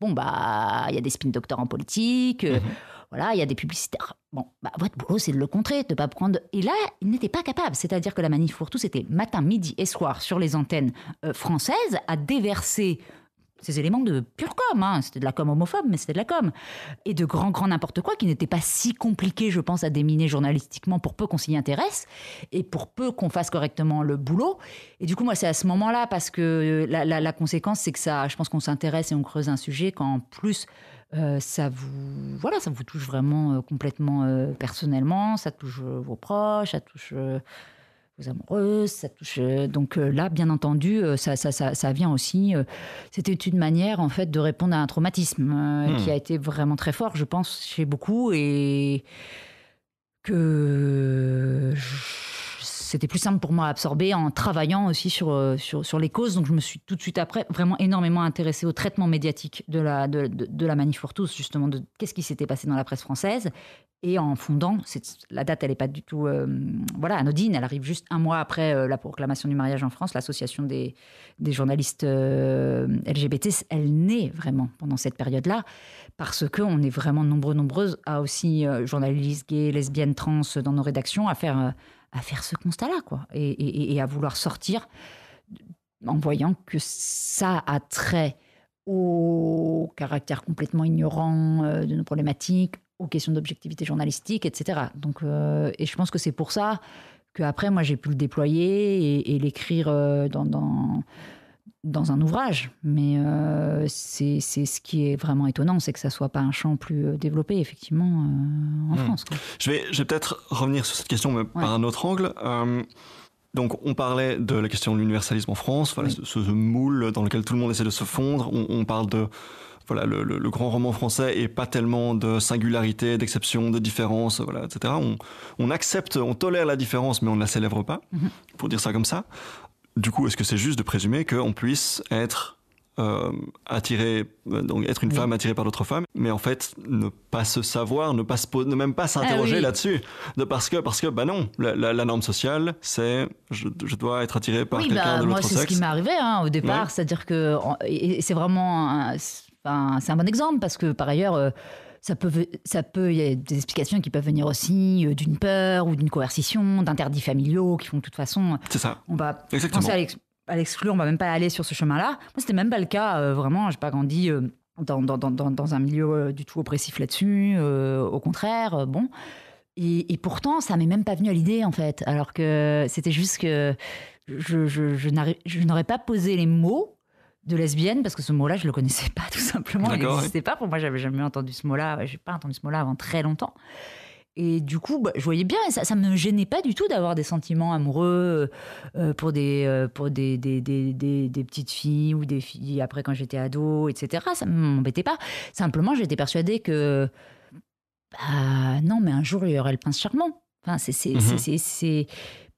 Bon, il y a des spin doctors en politique, voilà, il y a des publicitaires. Bon, votre boulot, c'est de le contrer, de ne pas prendre... Et là, ils n'étaient pas capables. C'est-à-dire que la Manif pour tous, c'était matin, midi et soir sur les antennes françaises à déverser ces éléments de pure com, c'était de la com homophobe, mais c'était de la com, et de grand n'importe quoi qui n'était pas si compliqué, je pense, à déminer journalistiquement pour peu qu'on s'y intéresse et pour peu qu'on fasse correctement le boulot. Et du coup, moi, c'est à ce moment-là, parce que la conséquence, c'est que ça, je pense qu'on s'intéresse et on creuse un sujet quand en plus ça vous touche vraiment complètement personnellement, ça touche vos proches, ça touche vos amoureuses, ça touche... Donc là, bien entendu, ça vient aussi... c'était une manière, en fait, de répondre à un traumatisme qui a été vraiment très fort, je pense, chez beaucoup, et que c'était plus simple pour moi à absorber en travaillant aussi sur les causes. Donc je me suis tout de suite après vraiment énormément intéressée au traitement médiatique de la Manif pour tous, justement, de qu'est-ce qui s'était passé dans la presse française. Et en fondant, la date, elle n'est pas du tout anodine, elle arrive juste un mois après la proclamation du mariage en France. L'association des journalistes LGBT, elle naît vraiment pendant cette période-là, parce qu'on est vraiment nombreuses à aussi, journalistes gays, lesbiennes, trans, dans nos rédactions, à faire ce constat-là, quoi, et à vouloir sortir en voyant que ça a trait au caractère complètement ignorant de nos problématiques, aux questions d'objectivité journalistique, etc. Donc, et je pense que c'est pour ça qu'après, moi, j'ai pu le déployer et l'écrire dans un ouvrage. Mais c'est ce qui est vraiment étonnant, c'est que ça ne soit pas un champ plus développé, effectivement, en France, quoi. Je vais peut-être revenir sur cette question, mais par un autre angle. Donc, on parlait de la question de l'universalisme en France, voilà, ce moule dans lequel tout le monde essaie de se fondre. On parle de... Voilà, le grand roman français et pas tellement de singularité, d'exception, de différence, voilà, etc. On accepte, on tolère la différence, mais on ne la célèbre pas, pour dire ça comme ça. Du coup, est-ce que c'est juste de présumer qu'on puisse être attiré, donc être une femme attirée par d'autres femmes, mais en fait ne pas se savoir, ne même pas s'interroger là-dessus, parce que bah non, la norme sociale, c'est je dois être attiré par quelqu'un de l'autre moi, sexe. c'est ce qui m'est arrivé au départ, c'est-à-dire que et c'est vraiment c'est un bon exemple, parce que par ailleurs, il y a des explications qui peuvent venir aussi d'une peur ou d'une coercition, d'interdits familiaux qui font de toute façon. C'est ça. On va penser à l'exclure, on va même pas aller sur ce chemin-là. Moi, c'était même pas le cas, vraiment. J'ai pas grandi dans un milieu du tout oppressif là-dessus. Au contraire, bon. Et pourtant, ça m'est même pas venu à l'idée, en fait. Alors que c'était juste que je n'aurais pas posé les mots de lesbienne, parce que ce mot-là, je le connaissais pas, tout simplement. Il n'existait pas. Pour moi, j'avais jamais entendu ce mot-là. J'ai pas entendu ce mot-là avant très longtemps. Et du coup, je voyais bien, et ça me gênait pas du tout d'avoir des sentiments amoureux pour des petites filles ou des filles après quand j'étais ado, etc. Ça m'embêtait pas. Simplement, j'étais persuadée que non, mais un jour il y aurait le prince charmant. Enfin, c'est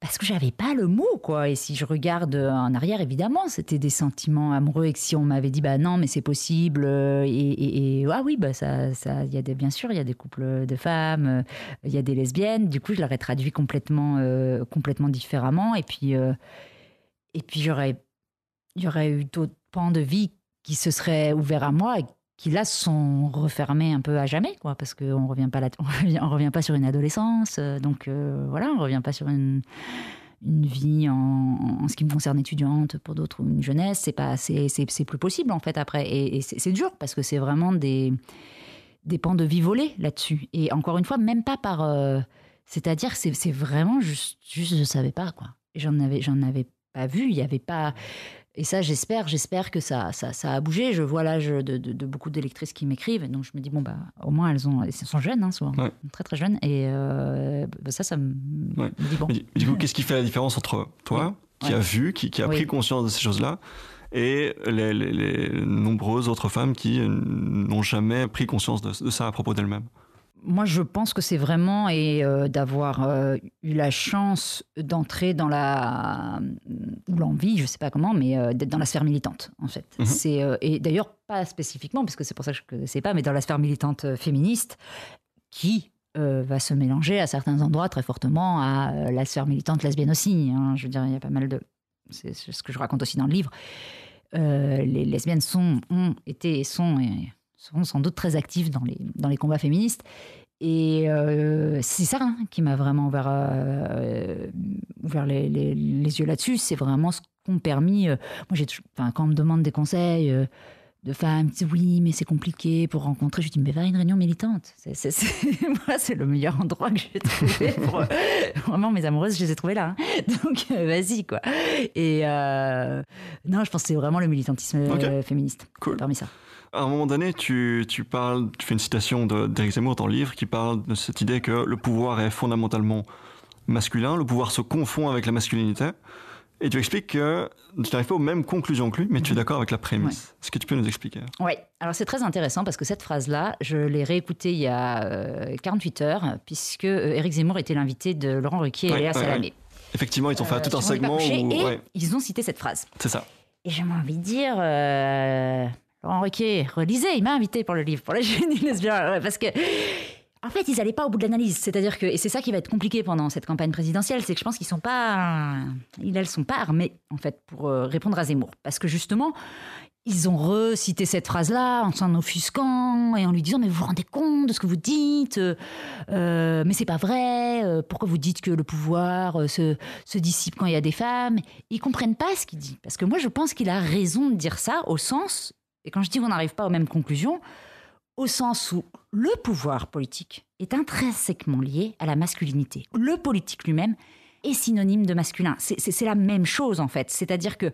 parce que j'avais pas le mot, quoi. Et si je regarde en arrière, évidemment, c'était des sentiments amoureux. Et que si on m'avait dit, non, mais c'est possible, bien sûr, il y a des couples de femmes, il y a des lesbiennes. Du coup, je l'aurais traduit complètement différemment. Et puis il y aurait eu d'autres pans de vie qui se seraient ouverts à moi et qui là sont refermés un peu à jamais, quoi, parce qu'on revient pas sur une adolescence, donc voilà, on revient pas sur une vie en ce qui me concerne étudiante, pour d'autres une jeunesse, c'est plus possible en fait après, et c'est dur parce que c'est vraiment des pans de vie volés là-dessus, et encore une fois même pas par c'est-à-dire c'est vraiment juste je savais pas, quoi, j'en avais pas vu, il y avait pas. Et ça, j'espère que ça a bougé. Je vois l'âge de beaucoup de lectrices qui m'écrivent. Donc, je me dis, au moins, elles sont jeunes, souvent. Ouais. Très, très jeunes. Et ça me dit bon. Mais du coup, qu'est-ce qui fait la différence entre toi, qui a vu, qui a pris conscience de ces choses-là, et les nombreuses autres femmes qui n'ont jamais pris conscience de ça à propos d'elles-mêmes? Moi, je pense que c'est vraiment d'avoir eu la chance d'entrer dans ou l'envie, je ne sais pas comment, mais d'être dans la sphère militante, en fait. Et d'ailleurs, pas spécifiquement, parce que c'est pour ça que je ne connaissais pas, mais dans la sphère militante féministe, qui va se mélanger à certains endroits très fortement à la sphère militante lesbienne aussi. Hein. Je veux dire, il y a pas mal de... C'est ce que je raconte aussi dans le livre. Les lesbiennes ont été et sont sans doute très actifs dans les combats féministes. Et c'est ça qui m'a vraiment ouvert les yeux là-dessus. C'est vraiment ce qu'ont permis... quand on me demande des conseils de femmes qui disent « Oui, mais c'est compliqué pour rencontrer », je dis « Mais va à une réunion militante. » Moi, c'est le meilleur endroit que j'ai trouvé. Vraiment, mes amoureuses, je les ai trouvées là. Hein. Donc, vas-y, quoi. Et non, je pense que c'est vraiment le militantisme féministe parmi ça. À un moment donné, tu fais une citation d'Éric Zemmour dans le livre qui parle de cette idée que le pouvoir est fondamentalement masculin, le pouvoir se confond avec la masculinité, et tu expliques que tu n'arrives pas aux mêmes conclusions que lui, mais tu es d'accord avec la prémisse. Ouais. Est-ce que tu peux nous expliquer ? Oui, alors c'est très intéressant parce que cette phrase-là, je l'ai réécoutée il y a 48 heures, puisque Éric Zemmour était l'invité de Laurent Ruquier et Léa Salamé. Effectivement, ils ont fait tout un segment et ils ont cité cette phrase. C'est ça. Et j'ai envie de dire, Laurent Ruquier, relisez, il m'a invité pour le livre, pour le génie lesbien, parce que, en fait, ils n'allaient pas au bout de l'analyse. C'est-à-dire que, et c'est ça qui va être compliqué pendant cette campagne présidentielle, c'est que je pense qu'ils sont pas armés, en fait, pour répondre à Zemmour. Parce que justement, ils ont recité cette phrase-là en s'en offusquant et en lui disant « Mais vous vous rendez compte de ce que vous dites mais c'est pas vrai. Pourquoi vous dites que le pouvoir se dissipe quand il y a des femmes ?» Ils comprennent pas ce qu'il dit. Parce que moi, je pense qu'il a raison de dire ça au sens, et quand je dis qu'on n'arrive pas aux mêmes conclusions, au sens où le pouvoir politique est intrinsèquement lié à la masculinité. Le politique lui-même est synonyme de masculin. C'est la même chose, en fait. C'est-à-dire que,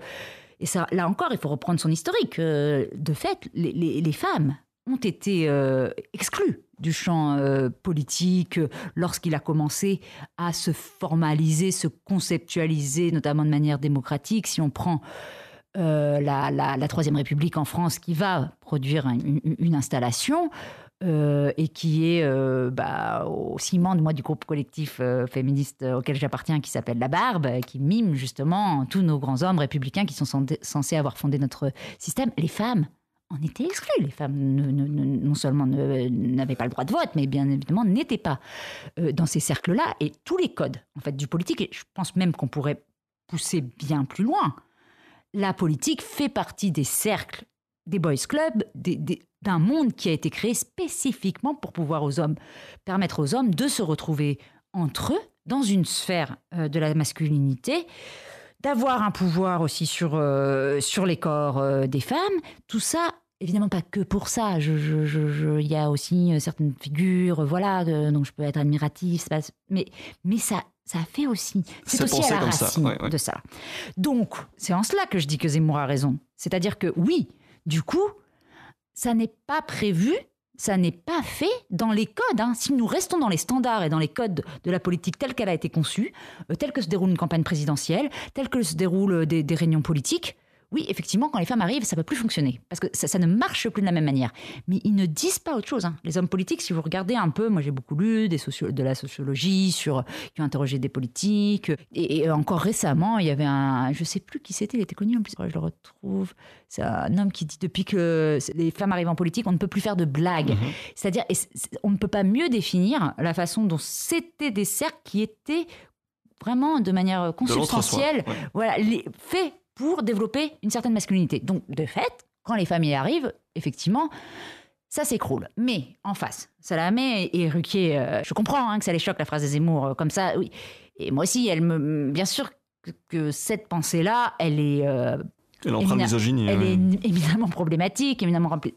et ça, là encore, il faut reprendre son historique. De fait, les femmes ont été exclues du champ politique lorsqu'il a commencé à se formaliser, se conceptualiser, notamment de manière démocratique. Si on prend la Troisième République en France, qui va produire une installation et qui est au ciment du groupe collectif féministe auquel j'appartiens, qui s'appelle La Barbe, qui mime justement tous nos grands hommes républicains qui sont censés avoir fondé notre système. Les femmes en étaient exclues. Les femmes non seulement n'avaient pas le droit de vote, mais bien évidemment n'étaient pas dans ces cercles-là. Et tous les codes en fait, du politique, et je pense même qu'on pourrait pousser bien plus loin, la politique fait partie des cercles, des boys clubs, d'un monde qui a été créé spécifiquement pour permettre aux hommes de se retrouver entre eux dans une sphère de la masculinité, d'avoir un pouvoir aussi sur les corps des femmes. Tout ça, évidemment pas que pour ça. Il y a aussi certaines figures, dont je peux être admirative, mais ça fait aussi. C'est aussi à la racine de ça. Donc, c'est en cela que je dis que Zemmour a raison. C'est-à-dire que oui, du coup, ça n'est pas prévu, ça n'est pas fait dans les codes. Si nous restons dans les standards et dans les codes de la politique telle qu'elle a été conçue, telle que se déroule une campagne présidentielle, telle que se déroulent des réunions politiques, oui, effectivement, quand les femmes arrivent, ça ne peut plus fonctionner. Parce que ça ne marche plus de la même manière. Mais ils ne disent pas autre chose. Les hommes politiques, si vous regardez un peu, moi j'ai beaucoup lu de la sociologie, qui ont interrogé des politiques. Et encore récemment, il y avait je ne sais plus qui c'était, il était connu en plus, je le retrouve. C'est un homme qui dit depuis que les femmes arrivent en politique, on ne peut plus faire de blagues. C'est-à-dire, on ne peut pas mieux définir la façon dont c'était des cercles qui étaient vraiment de manière consubstantielle, faits pour développer une certaine masculinité. Donc, de fait, quand les familles arrivent, effectivement, ça s'écroule. Mais en face, Salamé et Ruquier, je comprends que ça les choque, la phrase de Zemmour, comme ça, oui. Et moi aussi, bien sûr que cette pensée-là, elle est... Elle empreinte misogynie. Elle est évidemment problématique,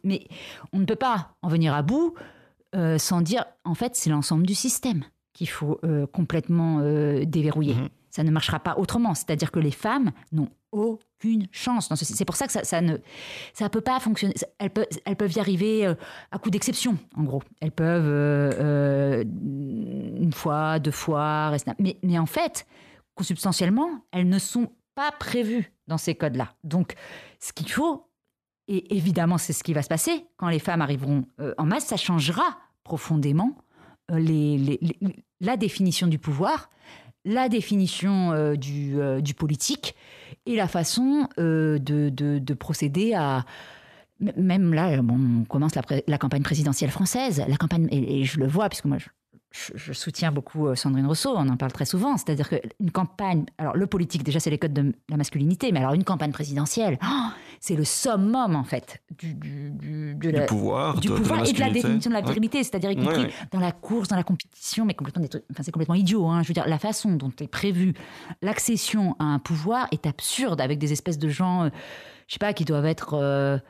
mais on ne peut pas en venir à bout sans dire, en fait, c'est l'ensemble du système qu'il faut complètement déverrouiller. Ça ne marchera pas autrement. C'est-à-dire que les femmes n'ont aucune chance. C'est pour ça que ça ne peut pas fonctionner. Elles peuvent y arriver à coup d'exception, en gros. Elles peuvent une fois, 2 fois, mais en fait, consubstantiellement, elles ne sont pas prévues dans ces codes-là. Donc, ce qu'il faut, et évidemment, c'est ce qui va se passer, quand les femmes arriveront en masse, ça changera profondément la définition du pouvoir, la définition du politique et la façon de procéder à... Même là, on commence la campagne présidentielle française. La campagne, et je le vois, puisque moi, je soutiens beaucoup Sandrine Rousseau, on en parle très souvent. C'est-à-dire qu'une campagne... Alors, le politique, déjà, c'est les codes de la masculinité, mais alors une campagne présidentielle, c'est le summum, en fait, du pouvoir, et de la définition de la virilité. C'est-à-dire, y compris dans la course, dans la compétition, mais complètement c'est complètement idiot. Je veux dire, la façon dont est prévue l'accession à un pouvoir est absurde, avec des espèces de gens, je sais pas, qui doivent être...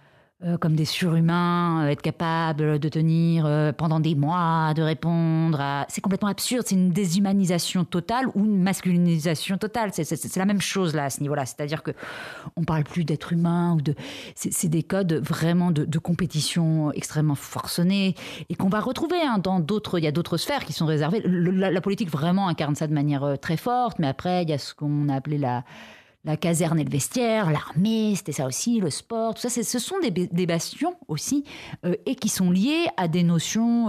comme des surhumains, être capables de tenir pendant des mois, de répondre à... C'est complètement absurde, c'est une déshumanisation totale ou une masculinisation totale. C'est la même chose là, à ce niveau-là. C'est-à-dire qu'on ne parle plus d'être humain, c'est des codes vraiment de compétition extrêmement forcenés et qu'on va retrouver dans d'autres... Il y a d'autres sphères qui sont réservées. La politique vraiment incarne ça de manière très forte, mais après, il y a ce qu'on a appelé la caserne et le vestiaire, l'armée, c'était ça aussi, le sport, tout ça, ce sont des bastions aussi, et qui sont liés à des notions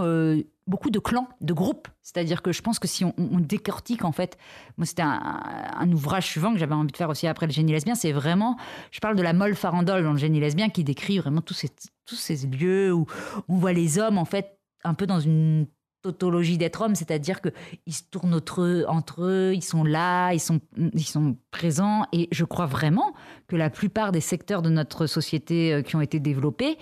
beaucoup de clans, de groupes. C'est-à-dire que je pense que si on décortique, en fait, moi c'était un ouvrage suivant que j'avais envie de faire aussi après le génie lesbien, c'est vraiment, je parle de la molle farandole dans le génie lesbien qui décrit vraiment tous ces lieux où on voit les hommes, en fait, un peu dans une tautologie d'être homme, c'est-à-dire qu'ils se tournent entre eux, ils sont là, ils sont présents. Et je crois vraiment que la plupart des secteurs de notre société qui ont été développés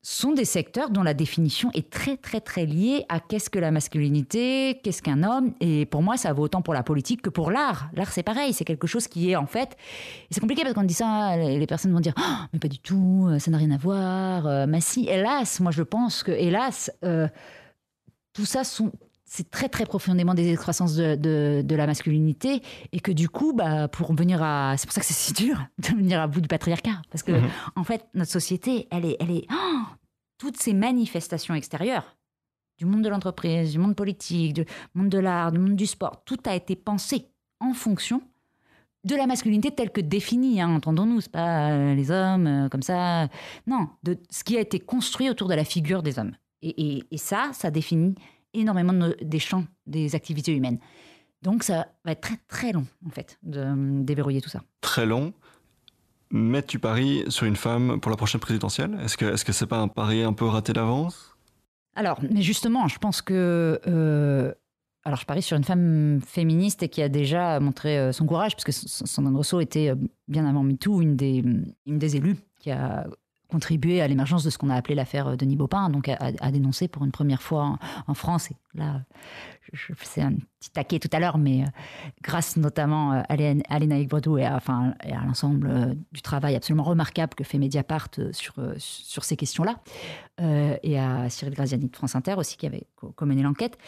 sont des secteurs dont la définition est très, très, très liée à qu'est-ce que la masculinité, qu'est-ce qu'un homme. Et pour moi, ça vaut autant pour la politique que pour l'art. L'art, c'est pareil, c'est quelque chose qui est en fait... Et c'est compliqué parce qu'on dit ça, les personnes vont dire « Oh, mais pas du tout, ça n'a rien à voir. » Mais si, hélas, moi je pense que, hélas... tout ça, c'est très, très profondément des excroissances de la masculinité et que du coup, pour venir à... C'est pour ça que c'est si dur de venir à bout du patriarcat. Parce que, en fait, notre société, elle est toutes ces manifestations extérieures, du monde de l'entreprise, du monde politique, du monde de l'art, du monde du sport, tout a été pensé en fonction de la masculinité telle que définie, entendons-nous, c'est pas les hommes comme ça. Non, de ce qui a été construit autour de la figure des hommes. Et ça définit énormément des champs des activités humaines. Donc ça va être très très long en fait de déverrouiller tout ça. Très long. Mais tu paries sur une femme pour la prochaine présidentielle ? Est-ce que c'est pas un pari un peu raté d'avance ? Alors, mais justement, je pense que... alors, je parie sur une femme féministe et qui a déjà montré son courage, parce que Sandrine Rousseau était, bien avant MeToo, une des élues qui a contribué à l'émergence de ce qu'on a appelé l'affaire Denis Baupin, donc à dénoncer pour une première fois en France. Et là, je faisais un petit taquet tout à l'heure, mais grâce notamment à Lénaïque Bredou et à l'ensemble du travail absolument remarquable que fait Mediapart sur ces questions-là, et à Cyril Graziani de France Inter aussi, qui avait mené l'enquête.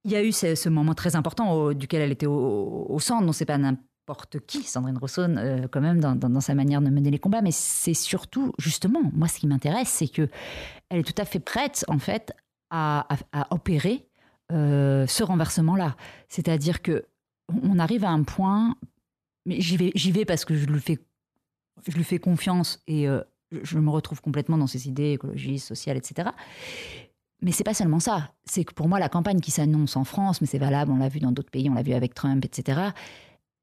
Il y a eu ce moment très important duquel elle était au centre, dont c'est pas n'importe qui, Sandrine Rousseau, quand même, dans sa manière de mener les combats, mais c'est surtout, justement, moi, ce qui m'intéresse, c'est qu'elle est tout à fait prête, en fait, à opérer ce renversement-là. C'est-à-dire qu'on arrive à un point, mais j'y vais parce que je lui fais confiance et je me retrouve complètement dans ses idées écologistes, sociales, etc. Mais c'est pas seulement ça. C'est que pour moi, la campagne qui s'annonce en France, mais c'est valable, on l'a vu dans d'autres pays, on l'a vu avec Trump, etc.,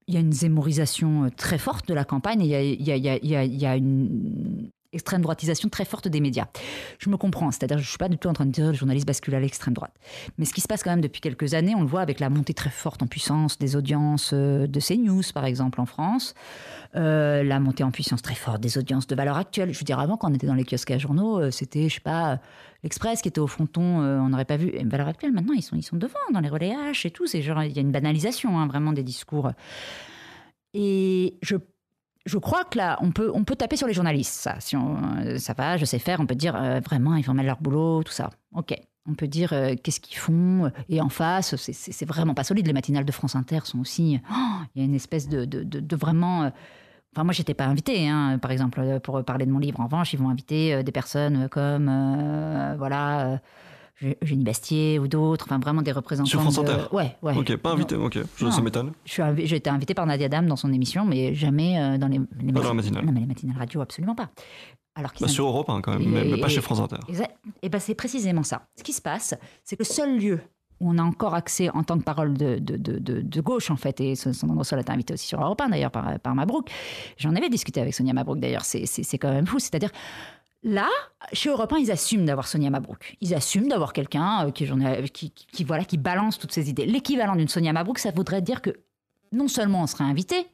il y a une zémorisation très forte de la campagne et il y a une extrême droitisation très forte des médias. Je me comprends, c'est-à-dire je ne suis pas du tout en train de dire que le journaliste bascule à l'extrême droite. Mais ce qui se passe quand même depuis quelques années, on le voit avec la montée très forte en puissance des audiences de CNews, par exemple, en France, la montée en puissance très forte des audiences de Valeurs Actuelles. Je veux dire, avant, quand on était dans les kiosques à journaux, c'était, je sais pas, l'Express qui était au fronton, on n'aurait pas vu. Et Valeurs Actuelles, maintenant, ils sont devant, dans les relais H et tout. C'est genre, il y a une banalisation, vraiment, des discours. Et je crois que là, on peut taper sur les journalistes. Ça, si ça va, je sais faire. On peut dire vraiment, ils font mal leur boulot, tout ça. Ok. On peut dire qu'est-ce qu'ils font. Et en face, c'est vraiment pas solide. Les matinales de France Inter sont aussi. Il y a une espèce de vraiment. Enfin, moi, j'étais pas invitée, par exemple, pour parler de mon livre. En revanche, ils vont inviter des personnes comme, Eugénie Bastier ou d'autres, enfin vraiment des représentants. Sur France Inter. Ouais. Ok, pas invité, ok. Ça m'étonne. J'ai été invitée par Nadia Dame dans son émission, mais jamais dans les matinales. Non, mais les matinales radio, absolument pas. Alors sur Europe 1 quand même, mais pas chez France Inter. Et c'est précisément ça. Ce qui se passe, c'est que le seul lieu où on a encore accès en tant que parole de gauche, en fait, et Sandrine Rousseau a été invitée aussi sur Europe 1, d'ailleurs, par Mabrouk. J'en avais discuté avec Sonia Mabrouk, d'ailleurs. C'est quand même fou. C'est-à-dire, là, chez Europe 1, ils assument d'avoir Sonia Mabrouk. Ils assument d'avoir quelqu'un qui balance toutes ces idées. L'équivalent d'une Sonia Mabrouk, ça voudrait dire que non seulement on serait invité,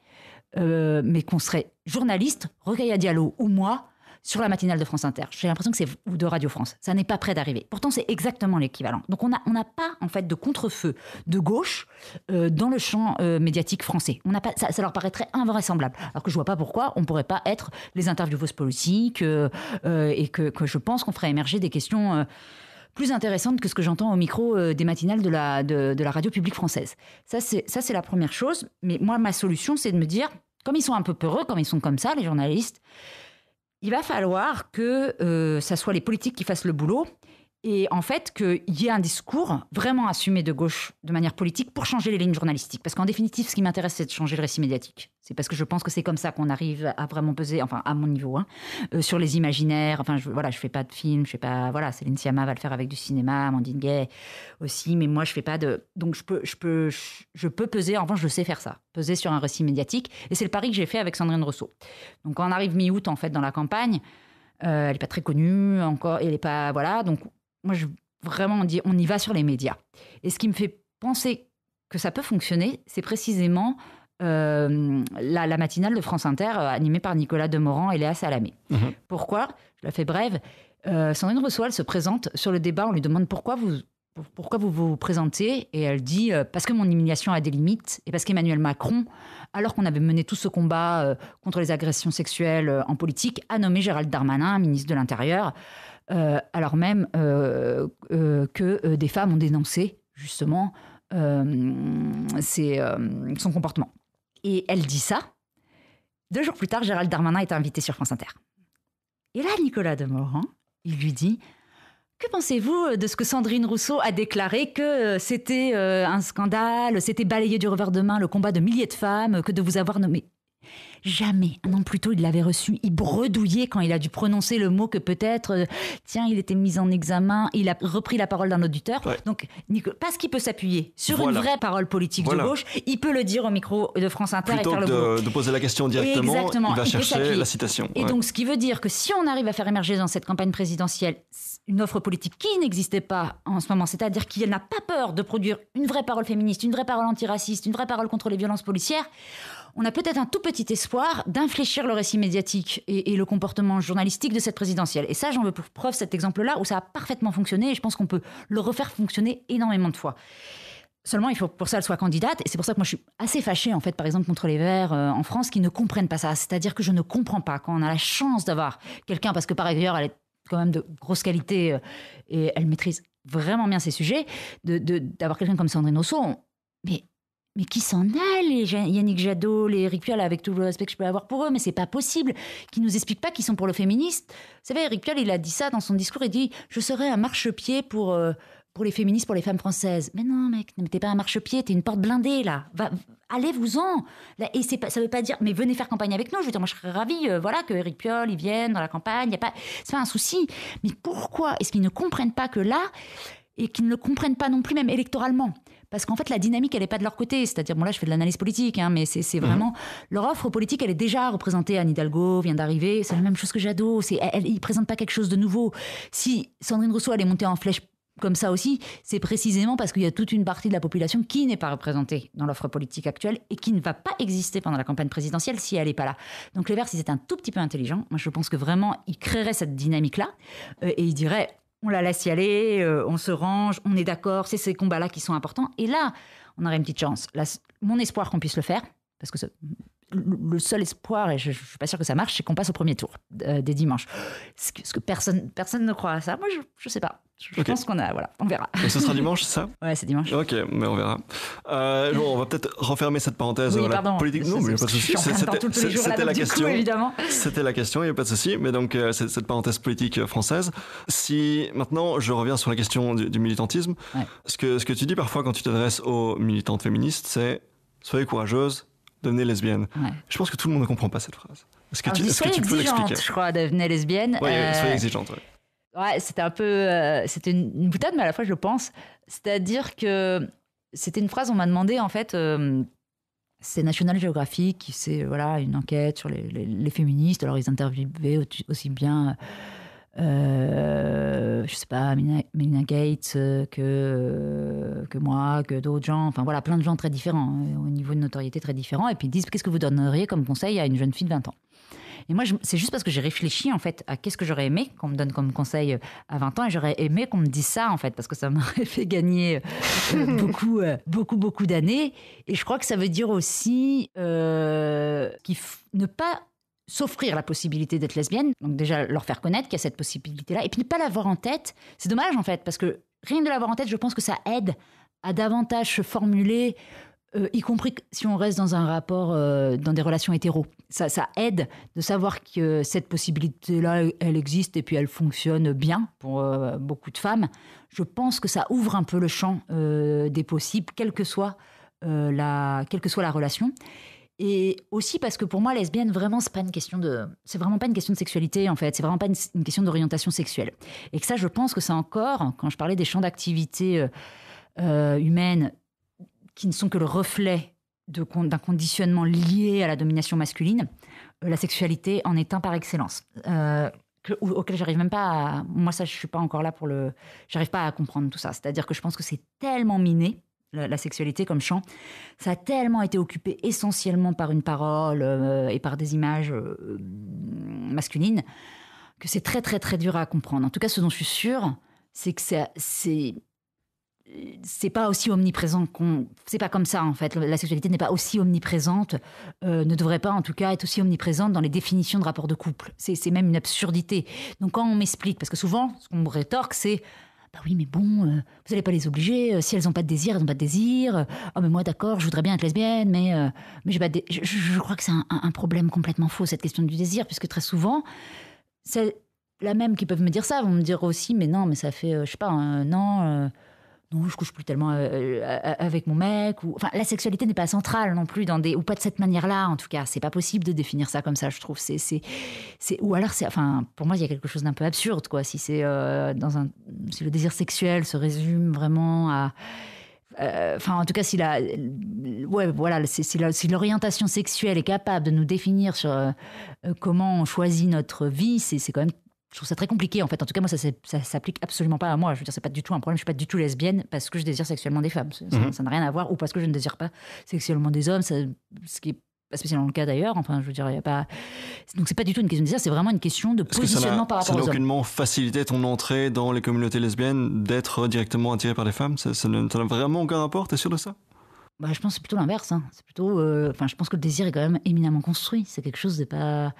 mais qu'on serait journaliste, Rokhaya Diallo ou moi, sur la matinale de France Inter. J'ai l'impression que c'est ou de Radio France. Ça n'est pas près d'arriver. Pourtant, c'est exactement l'équivalent. Donc, on n'a pas, en fait, de contre-feu de gauche dans le champ médiatique français. On n'a pas, ça leur paraîtrait invraisemblable. Alors que je ne vois pas pourquoi on ne pourrait pas être les intervieweuses politiques et que je pense qu'on ferait émerger des questions plus intéressantes que ce que j'entends au micro des matinales de la radio publique française. Ça, c'est la première chose. Mais moi, ma solution, c'est de me dire, comme ils sont un peu peureux, comme ils sont comme ça, les journalistes, il va falloir que ça soit les politiques qui fassent le boulot Et en fait, qu'il y ait un discours vraiment assumé de gauche, de manière politique, pour changer les lignes journalistiques. Parce qu'en définitive, ce qui m'intéresse, c'est de changer le récit médiatique. C'est parce que je pense que c'est comme ça qu'on arrive à vraiment peser, enfin, à mon niveau, sur les imaginaires. Enfin, je fais pas de film, je fais pas... Voilà, Céline Sciamma va le faire avec du cinéma, Amandine Gay aussi, mais moi, je fais pas de... Donc, je peux peser, en revanche, je sais faire ça, peser sur un récit médiatique. Et c'est le pari que j'ai fait avec Sandrine Rousseau. Donc, quand on arrive mi-août, en fait, dans la campagne, elle n'est pas très connue encore, elle n'est pas... Voilà, donc... Moi, vraiment, on y va sur les médias. Et ce qui me fait penser que ça peut fonctionner, c'est précisément la matinale de France Inter, animée par Nicolas Demorand et Léa Salamé. Pourquoi ? Je la fais brève. Sandrine Rousseau, elle se présente sur le débat, on lui demande pourquoi vous vous présentez, et elle dit parce que mon humiliation a des limites, et parce qu'Emmanuel Macron, alors qu'on avait mené tout ce combat contre les agressions sexuelles en politique, a nommé Gérald Darmanin ministre de l'Intérieur, alors même que des femmes ont dénoncé justement son comportement. Et elle dit ça. 2 jours plus tard, Gérald Darmanin est invité sur France Inter. Et là, Nicolas Demorand, il lui dit: que pensez-vous de ce que Sandrine Rousseau a déclaré, que c'était un scandale, c'était balayer du revers de main le combat de milliers de femmes, que de vous avoir nommé? Jamais, un an plus tôt, il l'avait reçu. Il bredouillait quand il a dû prononcer le mot que peut-être, il était mis en examen. Il a repris la parole d'un auditeur. Ouais. Donc, parce qu'il peut s'appuyer sur une vraie parole politique de gauche, il peut le dire au micro de France Inter plutôt et faire le boulot. De poser la question directement, il va chercher la citation. Et donc, ce qui veut dire que si on arrive à faire émerger dans cette campagne présidentielle une offre politique qui n'existait pas en ce moment, c'est-à-dire qu'il n'a pas peur de produire une vraie parole féministe, une vraie parole antiraciste, une vraie parole contre les violences policières, on a peut-être un tout petit espoir d'infléchir le récit médiatique et le comportement journalistique de cette présidentielle. Et ça, j'en veux pour preuve cet exemple-là où ça a parfaitement fonctionné, et je pense qu'on peut le refaire fonctionner énormément de fois. Seulement, il faut pour ça qu'elle soit candidate, et c'est pour ça que moi je suis assez fâchée, en fait, par exemple, contre les Verts en France, qui ne comprennent pas ça. C'est-à-dire que je ne comprends pas, quand on a la chance d'avoir quelqu'un, parce que par ailleurs, elle est quand même de grosse qualité et elle maîtrise vraiment bien ses sujets, d'avoir quelqu'un comme Sandrine Rousseau, mais qui s'en a, les Yannick Jadot, les Éric Piolle, avec tout le respect que je peux avoir pour eux, mais c'est pas possible qu'ils nous expliquent pas qu'ils sont pour le féministe. Vous savez, Éric Piolle, il a dit ça dans son discours, il dit « Je serai un marchepied pour les féministes, pour les femmes françaises ». Mais non, mec, t'es pas un marchepied, t'es une porte blindée, là. Allez-vous-en. Et ça veut pas dire « Mais venez faire campagne avec nous ». Je veux dire, moi, je serais ravie que Éric Piolle, il vienne dans la campagne. C'est pas un souci. Mais pourquoi est-ce qu'ils ne comprennent pas que là, et qu'ils ne le comprennent pas non plus, même électoralement ? Parce qu'en fait, la dynamique, elle n'est pas de leur côté. C'est-à-dire, là, je fais de l'analyse politique, mais c'est vraiment... Leur offre politique, elle est déjà représentée. Anne Hidalgo vient d'arriver. C'est la même chose que Jadot. Ils ne présentent pas quelque chose de nouveau. Si Sandrine Rousseau, elle est montée en flèche comme ça aussi, c'est précisément parce qu'il y a toute une partie de la population qui n'est pas représentée dans l'offre politique actuelle et qui ne va pas exister pendant la campagne présidentielle si elle n'est pas là. Donc les Verts, s'ils étaient un tout petit peu intelligents, moi, je pense que vraiment, ils créeraient cette dynamique-là et ils diraient... On la laisse y aller, on se range, on est d'accord, c'est ces combats-là qui sont importants. Et là, on aurait une petite chance. Là, mon espoir qu'on puisse le faire, parce que le seul espoir, et je ne suis pas sûre que ça marche, c'est qu'on passe au premier tour des dimanches. Ce que personne ne croit à ça. Moi, je ne sais pas. Je pense qu'on a... Voilà, on verra. Et ce sera dimanche, c'est ça ? Ouais, c'est dimanche. Ok, mais on verra. On va peut-être refermer cette parenthèse politique. Non, mais il n'y a pas de souci. C'était la question. Évidemment. C'était la question, il n'y a pas de souci. Mais donc, cette parenthèse politique française. Si maintenant, je reviens sur la question du militantisme, ce que tu dis parfois quand tu t'adresses aux militantes féministes, c'est « Soyez courageuses, devenez lesbienne ». Je pense que tout le monde ne comprend pas cette phrase. Est-ce que tu peux l'expliquer ? Je crois, devenez lesbienne. Oui, soyez exigeante, Ouais, c'était un peu... c'était une boutade, mais à la fois, je pense. C'est-à-dire que c'était une phrase, on m'a demandé, en fait... c'est National Geographic qui fait une enquête sur les féministes. Alors, ils interviewaient aussi bien... je sais pas, Melina Gates que moi, que d'autres gens. Enfin, voilà, plein de gens très différents, au niveau de notoriété très différent. Et puis, ils disent, qu'est-ce que vous donneriez comme conseil à une jeune fille de 20 ans ? Et moi, c'est juste parce que j'ai réfléchi, en fait, à qu'est-ce que j'aurais aimé qu'on me donne comme conseil à 20 ans. Et j'aurais aimé qu'on me dise ça, en fait, parce que ça m'aurait fait gagner beaucoup d'années. Et je crois que ça veut dire aussi ne pas s'offrir la possibilité d'être lesbienne. Donc déjà, leur faire connaître qu'il y a cette possibilité-là. Et puis ne pas l'avoir en tête. C'est dommage, en fait, parce que rien que de l'avoir en tête, je pense que ça aide à davantage se formuler y compris si on reste dans un rapport, dans des relations hétéros. Ça aide de savoir que cette possibilité-là, elle existe et puis elle fonctionne bien pour beaucoup de femmes. Je pense que ça ouvre un peu le champ des possibles, quelle que soit la relation. Et aussi parce que pour moi, lesbienne, vraiment, c'est vraiment pas une question de sexualité, en fait. C'est vraiment pas une question d'orientation sexuelle. Et que ça, je pense que c'est encore, quand je parlais des champs d'activité humaines qui ne sont que le reflet d'un conditionnement lié à la domination masculine, la sexualité en est un par excellence. Auquel j'arrive même pas à... Moi, ça, je suis pas encore là j'arrive pas à comprendre tout ça. C'est-à-dire que je pense que c'est tellement miné, la sexualité comme champ, ça a tellement été occupé essentiellement par une parole et par des images masculines que c'est très, très, très dur à comprendre. En tout cas, ce dont je suis sûre, c'est que c'est pas aussi omniprésent c'est pas comme ça en fait. La sexualité n'est pas aussi omniprésente, ne devrait pas en tout cas être aussi omniprésente dans les définitions de rapports de couple. C'est même une absurdité. Donc quand on m'explique, parce que souvent ce qu'on me rétorque c'est bah oui mais bon, vous n'allez pas les obliger, si elles n'ont pas de désir, elles n'ont pas de désir. Ah mais moi d'accord, je voudrais bien être lesbienne, mais j'ai pas je crois que c'est un problème complètement faux cette question du désir, puisque très souvent c'est la même qui peuvent me dire ça, vont me dire aussi mais non mais ça fait je sais pas un an. Non, je couche plus tellement avec mon mec. Enfin, la sexualité n'est pas centrale non plus ou pas de cette manière-là. En tout cas, c'est pas possible de définir ça comme ça. Je trouve. Ou alors enfin, pour moi, il y a quelque chose d'un peu absurde, quoi. Si si le désir sexuel se résume vraiment à, enfin, en tout cas, si l'orientation sexuelle est capable de nous définir sur comment on choisit notre vie, c'est quand même. Je trouve ça très compliqué, en fait. En tout cas, moi, ça s'applique absolument pas à moi. Je veux dire, c'est pas du tout un problème. Je suis pas du tout lesbienne parce que je désire sexuellement des femmes. Ça n'a rien à voir. Ou parce que je ne désire pas sexuellement des hommes, ce qui est pas spécialement le cas d'ailleurs. Enfin, je veux dire, il y a pas. Donc, c'est pas du tout une question de désir. C'est vraiment une question de positionnement par rapport aux hommes. Ça n'a aucunement facilité ton entrée dans les communautés lesbiennes d'être directement attiré par des femmes. Ça n'a vraiment aucun rapport. T'es sûr de ça? Bah, je pense que c'est plutôt l'inverse. Hein. C'est plutôt. Enfin, je pense que le désir est quand même éminemment construit. C'est quelque chose de pas.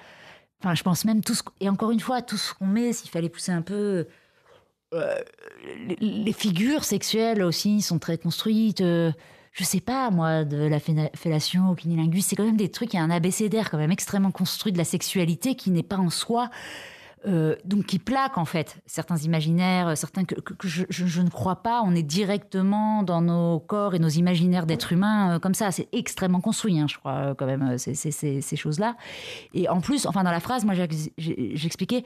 Enfin, je pense même et encore une fois, tout ce qu'on met, s'il fallait pousser un peu, les figures sexuelles aussi sont très construites. Je sais pas, moi, de la fellation au cunilingus, c'est quand même des trucs, il y a un abécédaire quand même extrêmement construit de la sexualité qui n'est pas en soi, donc qui plaque en fait certains imaginaires, certains que je ne crois pas. On est directement dans nos corps et nos imaginaires d'êtres humains comme ça. C'est extrêmement construit, hein, je crois quand même ces choses-là. Et en plus, enfin dans la phrase, moi j'expliquais.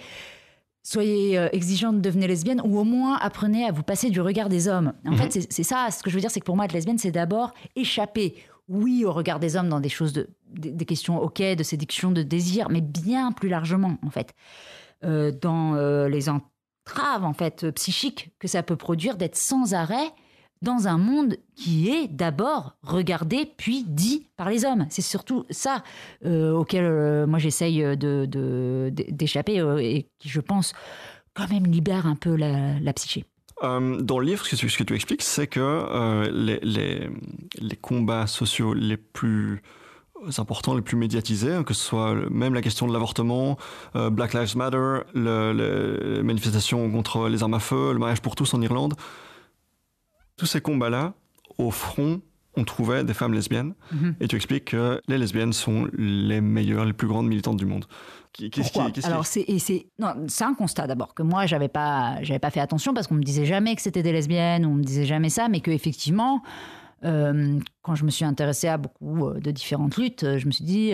Soyez exigeante, devenez lesbienne, ou au moins apprenez à vous passer du regard des hommes. En fait, c'est ça. Ce que je veux dire, c'est que pour moi, être lesbienne, c'est d'abord échapper, oui, au regard des hommes dans des choses des questions, ok, de séduction, de désir, mais bien plus largement, en fait. Dans les entraves en fait psychiques que ça peut produire d'être sans arrêt dans un monde qui est d'abord regardé puis dit par les hommes. C'est surtout ça auquel moi j'essaye d'échapper et qui, je pense, quand même libère un peu la psyché. Dans le livre, ce que tu expliques, c'est que les combats sociaux les plus importants, les plus médiatisés, que ce soit même la question de l'avortement, Black Lives Matter, les manifestations contre les armes à feu, le mariage pour tous en Irlande, tous ces combats-là, au front, on trouvait des femmes lesbiennes. Et tu expliques que les lesbiennes sont les meilleures, les plus grandes militantes du monde. Alors c'est un constat d'abord que moi j'avais pas fait attention parce qu'on me disait jamais que c'était des lesbiennes, on me disait jamais ça, mais que effectivement quand je me suis intéressée à beaucoup de différentes luttes, je me suis dit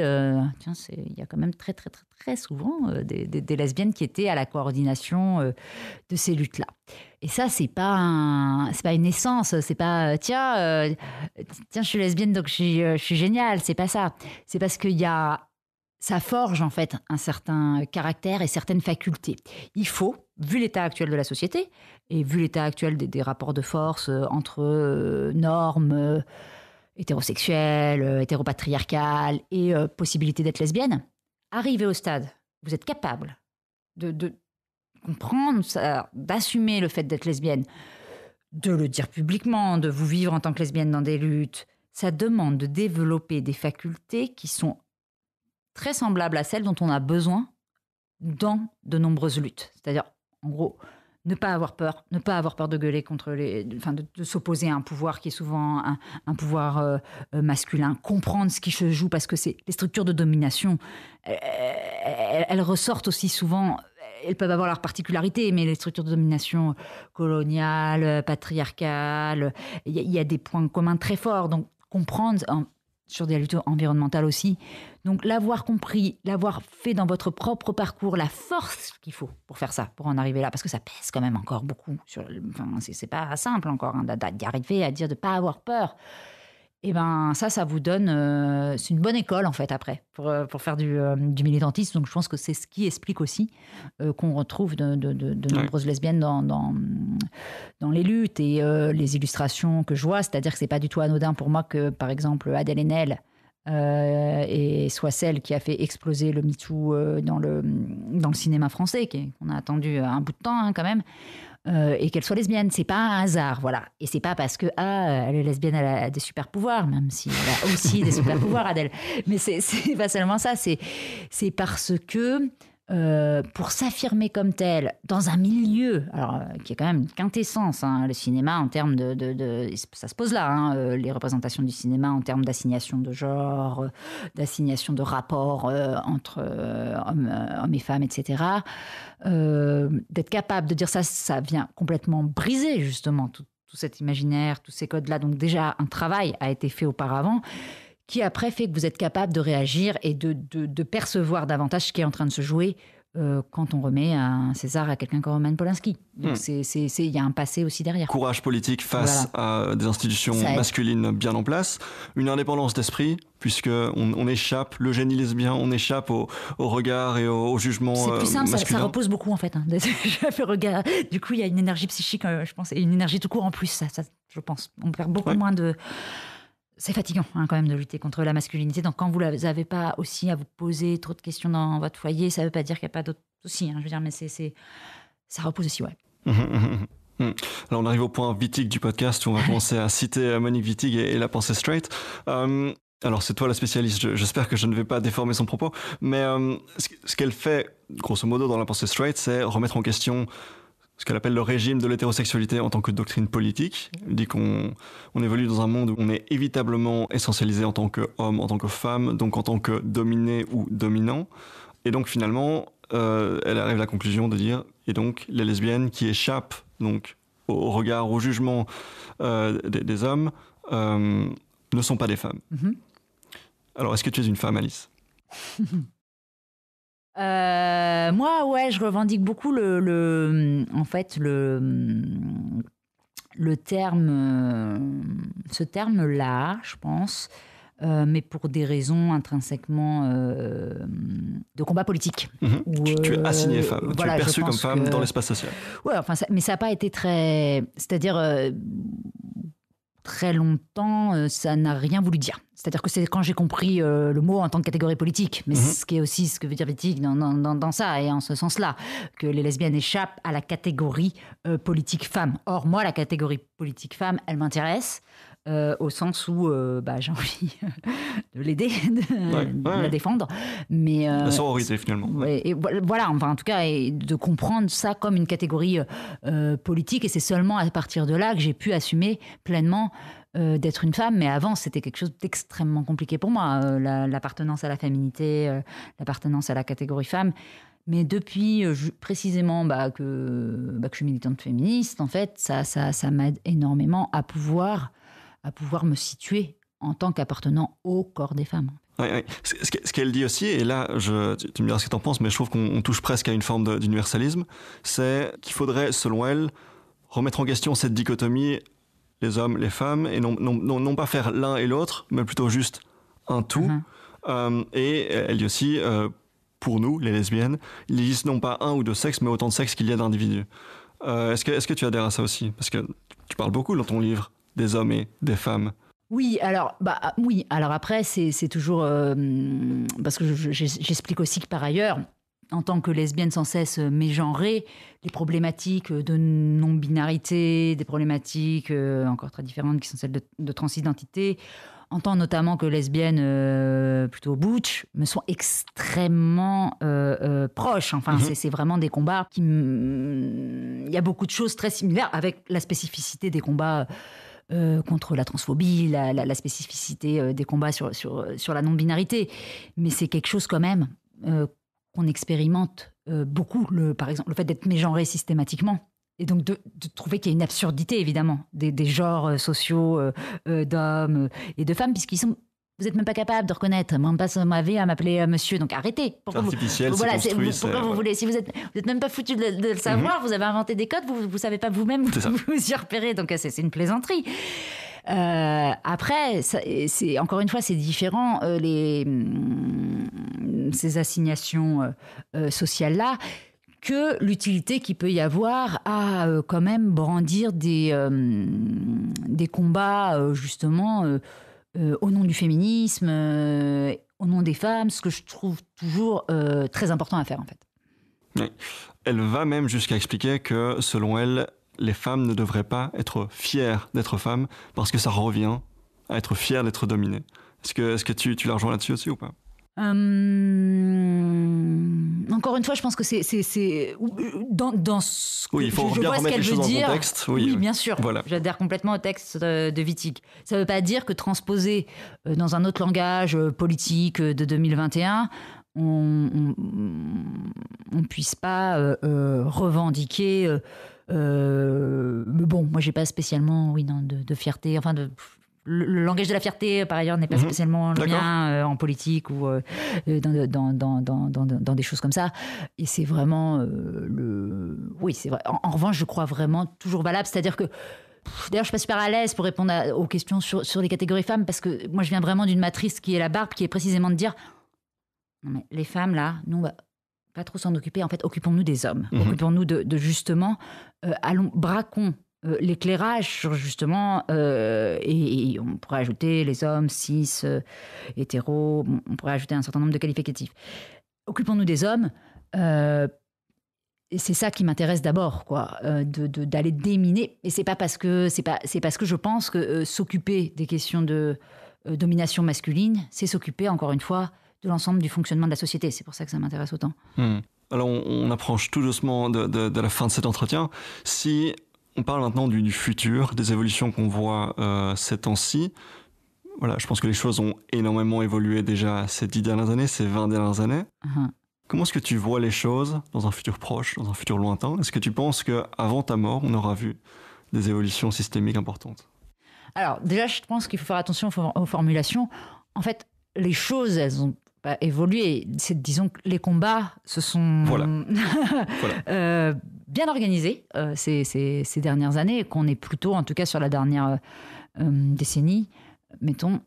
tiens, il y a quand même très très très très souvent des lesbiennes qui étaient à la coordination de ces luttes-là. Et ça, c'est pas une essence, c'est pas tiens je suis lesbienne donc je suis géniale, c'est pas ça. C'est parce ça forge en fait un certain caractère et certaines facultés. Il faut, vu l'état actuel de la société et vu l'état actuel des rapports de force entre normes hétérosexuelles, hétéropatriarcales et possibilité d'être lesbienne, arriver au stade, vous êtes capable de comprendre ça, d'assumer le fait d'être lesbienne, de le dire publiquement, de vous vivre en tant que lesbienne dans des luttes. Ça demande de développer des facultés qui sont très semblables à celles dont on a besoin dans de nombreuses luttes. C'est-à-dire, en gros, ne pas avoir peur de gueuler contre de s'opposer à un pouvoir qui est souvent un pouvoir masculin, comprendre ce qui se joue, parce que c'est les structures de domination, elles ressortent aussi souvent. Elles peuvent avoir leurs particularités, mais les structures de domination coloniales, patriarcales, il y a des points communs très forts. Donc comprendre sur des luttes environnementales aussi. Donc l'avoir compris, l'avoir fait dans votre propre parcours, la force qu'il faut pour faire ça, pour en arriver là, parce que ça pèse quand même encore beaucoup. C'est pas simple encore d'y arriver à dire de ne pas avoir peur. Et ben ça vous donne... c'est une bonne école, en fait, après, pour faire du militantisme. Donc je pense que c'est ce qui explique aussi qu'on retrouve de nombreuses lesbiennes dans les luttes. Et les illustrations que je vois, c'est-à-dire que c'est pas du tout anodin pour moi que, par exemple, Adèle Haenel et soit celle qui a fait exploser le MeToo dans le cinéma français, qu'on a attendu un bout de temps quand même, et qu'elle soit lesbienne, c'est pas un hasard, voilà. Et c'est pas parce que elle est lesbienne, elle a des super pouvoirs, même si elle a aussi des super pouvoirs, Adèle. Mais c'est pas seulement ça, c'est parce que pour s'affirmer comme telle dans un milieu, alors qui est quand même une quintessence, le cinéma en termes de ça se pose là, les représentations du cinéma en termes d'assignation de genre, d'assignation de rapports entre hommes et femmes, etc. D'être capable de dire ça vient complètement briser justement tout cet imaginaire, tous ces codes-là. Donc déjà, un travail a été fait auparavant qui après fait que vous êtes capable de réagir et de percevoir davantage ce qui est en train de se jouer quand on remet un César à quelqu'un comme Roman Polanski. Donc il y a un passé aussi derrière. Courage politique face à des institutions masculines bien en place, une indépendance d'esprit, puisqu'on échappe, le génie lesbien, on échappe au regard et au jugement masculin. C'est plus simple, ça repose beaucoup en fait. Le regard. Du coup, il y a une énergie psychique, je pense, et une énergie tout court en plus, ça, je pense. On perd beaucoup moins de... C'est fatigant quand même de lutter contre la masculinité. Donc quand vous n'avez pas aussi à vous poser trop de questions dans votre foyer, ça ne veut pas dire qu'il n'y a pas d'autres soucis. Je veux dire, mais ça repose aussi, ouais. Alors on arrive au point Wittig du podcast où on va commencer à citer Monique Wittig et la pensée straight. Alors c'est toi la spécialiste, j'espère que je ne vais pas déformer son propos, mais ce qu'elle fait grosso modo dans la pensée straight, c'est remettre en question ce qu'elle appelle le régime de l'hétérosexualité en tant que doctrine politique. Elle dit qu'on évolue dans un monde où on est évitablement essentialisé en tant qu'homme, en tant que femme, donc en tant que dominé ou dominant. Et donc finalement, elle arrive à la conclusion de dire, et donc les lesbiennes qui échappent donc, au regard, au jugement des hommes, ne sont pas des femmes. Mm-hmm. Alors, est-ce que tu es une femme, Alice ? Moi, ouais, je revendique beaucoup ce terme-là, je pense, mais pour des raisons intrinsèquement de combat politique. Mmh. Tu es assignée femme, tu es perçue comme femme dans l'espace social. Ouais, enfin, mais ça n'a pas été très... C'est-à-dire... très longtemps, ça n'a rien voulu dire. C'est-à-dire que c'est quand j'ai compris le mot en tant que catégorie politique, mais ce qui est aussi ce que veut dire Wittig dans ça, et en ce sens-là, que les lesbiennes échappent à la catégorie politique femme. Or, moi, la catégorie politique femme, elle m'intéresse, au sens où j'ai envie de l'aider, de la défendre. Mais, la sororité, finalement. Et voilà, enfin, en tout cas, et de comprendre ça comme une catégorie politique, et c'est seulement à partir de là que j'ai pu assumer pleinement d'être une femme. Mais avant, c'était quelque chose d'extrêmement compliqué pour moi, l'appartenance à la féminité, l'appartenance à la catégorie femme. Mais depuis précisément que je suis militante féministe, en fait, ça m'aide énormément à pouvoir me situer en tant qu'appartenant au corps des femmes. Oui. Ce qu'elle dit aussi, et là, tu me diras ce que tu en penses, mais je trouve qu'on touche presque à une forme d'universalisme, c'est qu'il faudrait, selon elle, remettre en question cette dichotomie, les hommes, les femmes, et non pas faire l'un et l'autre, mais plutôt juste un tout. Et elle dit aussi, pour nous, les lesbiennes, il n'existe non pas un ou deux sexes, mais autant de sexes qu'il y a d'individus. Est-ce que tu adhères à ça aussi ? Parce que tu parles beaucoup dans ton livre des hommes et des femmes. Oui, alors après, c'est toujours... parce que j'explique aussi que par ailleurs, en tant que lesbienne sans cesse mégenrée, les problématiques de non-binarité, des problématiques encore très différentes qui sont celles de transidentité, tant notamment que lesbiennes plutôt butch, me sont extrêmement proches. Enfin, c'est vraiment des combats qui... Il y a beaucoup de choses très similaires avec la spécificité des combats contre la transphobie, la spécificité des combats sur la non-binarité. Mais c'est quelque chose quand même qu'on expérimente beaucoup, par exemple, le fait d'être mégenré systématiquement. Et donc de trouver qu'il y a une absurdité, évidemment, des genres sociaux d'hommes et de femmes, puisqu'ils sont... Vous n'êtes même pas capable de reconnaître. Moi, on passe ma vie à m'appeler monsieur. Donc arrêtez. Pourquoi artificiel, voilà, c'est construit. Pourquoi vous voulez? Si vous êtes même pas foutu de le savoir, vous avez inventé des codes, vous savez pas vous-même vous y repérez. Donc c'est une plaisanterie. Après, c'est encore une fois, c'est différent. Ces assignations sociales-là, que l'utilité qu'il peut y avoir à quand même brandir des combats justement au nom du féminisme, au nom des femmes, ce que je trouve toujours très important à faire en fait. Oui. Elle va même jusqu'à expliquer que selon elle, les femmes ne devraient pas être fières d'être femmes parce que ça revient à être fières d'être dominées. Est-ce que tu la rejoins là-dessus aussi ou pas? Encore une fois, je pense que c'est dans ce que il faut je bien vois ce remettre qu'elle les veut choses dire. en contexte. Oui, bien sûr. Voilà. J'adhère complètement au texte de Wittig. Ça ne veut pas dire que transposé dans un autre langage politique de 2021, on puisse pas revendiquer. Mais bon, moi, j'ai pas spécialement, de fierté. Enfin, le langage de la fierté, par ailleurs, n'est pas spécialement le mien en politique ou dans des choses comme ça. Et c'est vraiment Oui, c'est vrai. En revanche, je crois vraiment toujours valable. C'est-à-dire que d'ailleurs, je suis pas super à l'aise pour répondre aux questions sur les catégories femmes parce que moi, je viens vraiment d'une matrice qui est la barbe, qui est précisément de dire non, mais les femmes, là, nous, on va pas trop s'en occuper. En fait, occupons-nous des hommes. Occupons-nous de justement, braquons l'éclairage sur justement, et on pourrait ajouter les hommes, cis, hétéros, on pourrait ajouter un certain nombre de qualificatifs. Occupons-nous des hommes, et c'est ça qui m'intéresse d'abord, quoi, d'aller déminer. Et c'est parce que je pense que s'occuper des questions de domination masculine, c'est s'occuper, encore une fois, de l'ensemble du fonctionnement de la société. C'est pour ça que ça m'intéresse autant. Alors, on approche tout doucement de la fin de cet entretien. Si on parle maintenant du futur, des évolutions qu'on voit ces temps-ci, voilà, je pense que les choses ont énormément évolué déjà ces 10 dernières années, ces 20 dernières années. Comment est-ce que tu vois les choses dans un futur proche, dans un futur lointain? Est-ce que tu penses qu'avant ta mort, on aura vu des évolutions systémiques importantes? Alors, déjà, je pense qu'il faut faire attention aux formulations. En fait, les choses, elles ont pas évolué. Disons que les combats se sont bien organisés ces dernières années, et qu'on est plutôt, en tout cas sur la dernière décennie, mettons,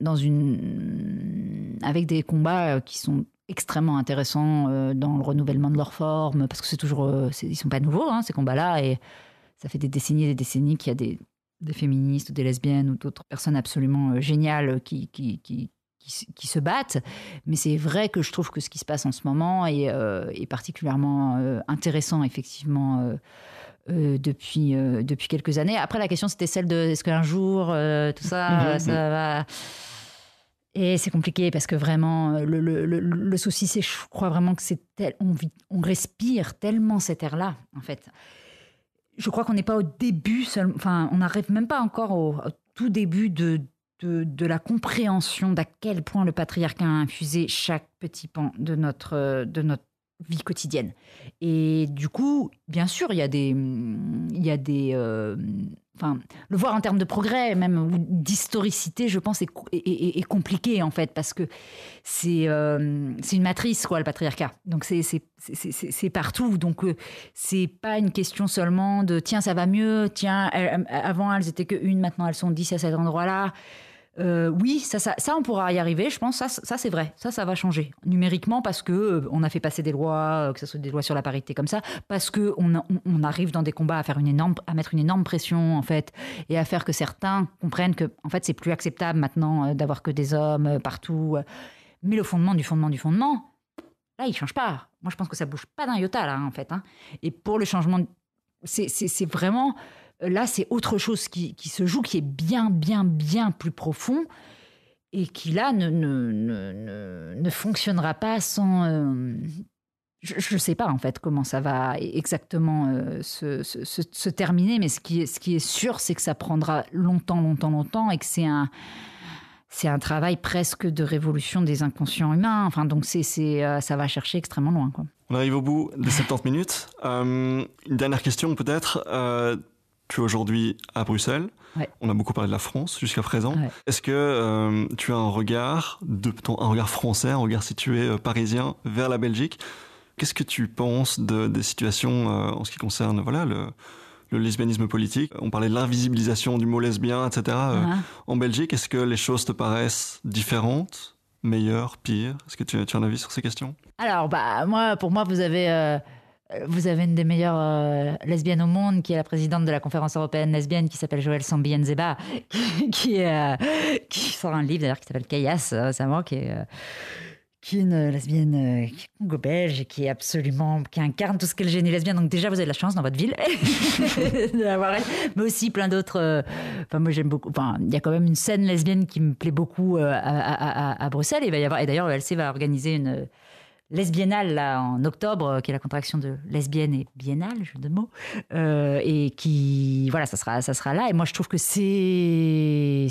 avec des combats qui sont extrêmement intéressants dans le renouvellement de leur forme, parce que c'est toujours, ils sont pas nouveaux, ces combats-là, et ça fait des décennies et des décennies qu'il y a des féministes ou des lesbiennes ou d'autres personnes absolument géniales qui se battent. Mais c'est vrai que je trouve que ce qui se passe en ce moment est particulièrement intéressant, effectivement, depuis quelques années. Après, la question, c'était celle de est-ce qu'un jour, tout ça, ça va... Et c'est compliqué parce que vraiment, le souci, c'est, je crois vraiment que on respire tellement cet air-là, en fait. Je crois qu'on n'est pas au début, enfin, on n'arrive même pas encore au tout début de la compréhension d'à quel point le patriarcat a infusé chaque petit pan de notre vie quotidienne. Et du coup, bien sûr, il y a des le voir en termes de progrès, même ou d'historicité, je pense, est compliqué, en fait, parce que c'est une matrice, quoi, le patriarcat. Donc, c'est partout. Donc, c'est pas une question seulement de « tiens, ça va mieux »,« tiens, avant, elles étaient que une, maintenant, elles sont 10 à cet endroit-là ». Oui, ça, on pourra y arriver, je pense. Ça c'est vrai. Ça va changer numériquement parce que on a fait passer des lois, que ce soit des lois sur la parité comme ça, parce que on arrive dans des combats à mettre une énorme pression en fait, et à faire que certains comprennent que en fait c'est plus acceptable maintenant d'avoir que des hommes partout. Mais le fondement du fondement, là, il change pas. Moi, je pense que ça bouge pas d'un iota là, en fait. Et pour le changement, c'est vraiment. Là, c'est autre chose qui se joue, qui est bien, bien, bien plus profond. et qui là ne fonctionnera pas sans... Je ne sais pas en fait comment ça va exactement se terminer, mais ce qui est sûr, c'est que ça prendra longtemps et que c'est un travail presque de révolution des inconscients humains. Enfin, donc ça va chercher extrêmement loin, quoi. On arrive au bout des 70 minutes. Une dernière question peut-être. Tu es aujourd'hui à Bruxelles. Ouais. On a beaucoup parlé de la France jusqu'à présent. Ouais. Est-ce que tu as un regard français, un regard situé parisien vers la Belgique? Qu'est-ce que tu penses des situations en ce qui concerne le lesbianisme politique? On parlait de l'invisibilisation du mot lesbien, etc. En Belgique, est-ce que les choses te paraissent différentes, meilleures, pires? Est-ce que tu as un avis sur ces questions? Alors, pour moi, vous avez une des meilleures lesbiennes au monde, qui est la présidente de la conférence européenne lesbienne, qui s'appelle Joëlle Sambi-Nzeba, qui sort un livre d'ailleurs qui s'appelle Caillasse récemment, qui est une lesbienne congo-belge, qui incarne tout ce qu'est le génie lesbien. Donc déjà, vous avez de la chance dans votre ville de l'avoir elle. Mais aussi plein d'autres... moi, j'aime beaucoup... il y a quand même une scène lesbienne qui me plaît beaucoup à Bruxelles. Et d'ailleurs, le LC va organiser une lesbiennale là, en octobre, qui est la contraction de lesbienne et biennale, jeu de mots. Et qui... Voilà, ça sera là. Et moi, je trouve que c'est...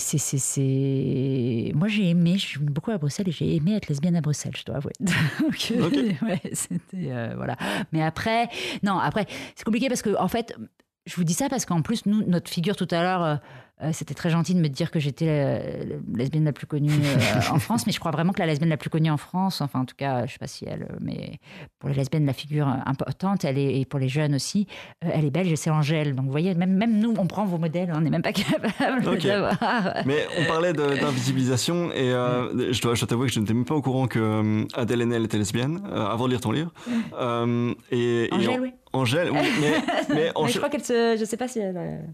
Moi, j'ai aimé, je suis venue beaucoup à Bruxelles et j'ai aimé être lesbienne à Bruxelles, je dois avouer. Okay. Ouais, c'était... voilà. Mais après, c'est compliqué parce que, en fait, je vous dis ça parce qu'en plus, nous, notre figure tout à l'heure... c'était très gentil de me dire que j'étais la lesbienne la plus connue en France, mais je crois vraiment que la lesbienne la plus connue en France, enfin en tout cas, je ne sais pas si elle, mais pour les lesbiennes, la figure importante, et pour les jeunes aussi, elle est belge et c'est Angèle. Donc vous voyez, même nous, on prend vos modèles, on n'est même pas capable d'avoir... Mais on parlait d'invisibilisation et je dois t'avouer que je n'étais même pas au courant que Adèle Haenel était lesbienne avant de lire ton livre. Angèle, oui. Angèle, oui, mais Angèle... Mais je crois je ne sais pas si elle...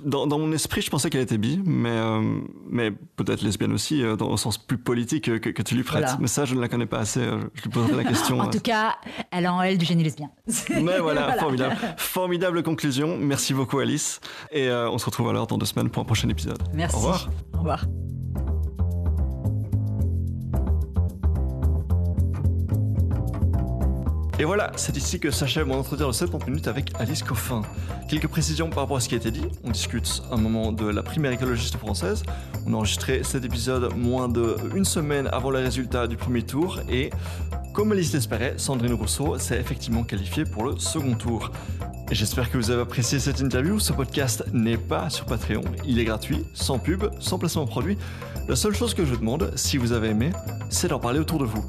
Dans mon esprit, je pensais qu'elle était bi, mais peut-être lesbienne aussi, dans le sens plus politique que tu lui prêtes. Voilà. Mais ça, je ne la connais pas assez, je lui poserai la question. En tout cas, elle a en elle du génie lesbien. Mais voilà, formidable. Formidable conclusion. Merci beaucoup, Alice. Et on se retrouve alors dans 2 semaines pour un prochain épisode. Merci. Au revoir. Au revoir. Et voilà, c'est ici que s'achève mon entretien de 70 minutes avec Alice Coffin. Quelques précisions par rapport à ce qui a été dit. On discute un moment de la primaire écologiste française. On a enregistré cet épisode moins d'1 semaine avant les résultats du premier tour. Et comme Alice l'espérait, Sandrine Rousseau s'est effectivement qualifiée pour le second tour. Et j'espère que vous avez apprécié cette interview. Ce podcast n'est pas sur Patreon. Il est gratuit, sans pub, sans placement produit. La seule chose que je vous demande, si vous avez aimé, c'est d'en parler autour de vous.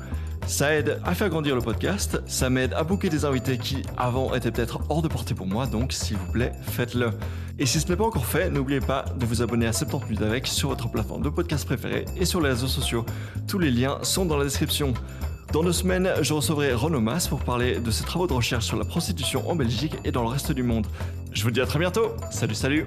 Ça aide à faire grandir le podcast, ça m'aide à booker des invités qui, avant, étaient peut-être hors de portée pour moi, donc s'il vous plaît, faites-le. Et si ce n'est pas encore fait, n'oubliez pas de vous abonner à 70 minutes avec sur votre plateforme de podcast préférée et sur les réseaux sociaux. Tous les liens sont dans la description. Dans 2 semaines, je recevrai Renaud Mas pour parler de ses travaux de recherche sur la prostitution en Belgique et dans le reste du monde. Je vous dis à très bientôt. Salut.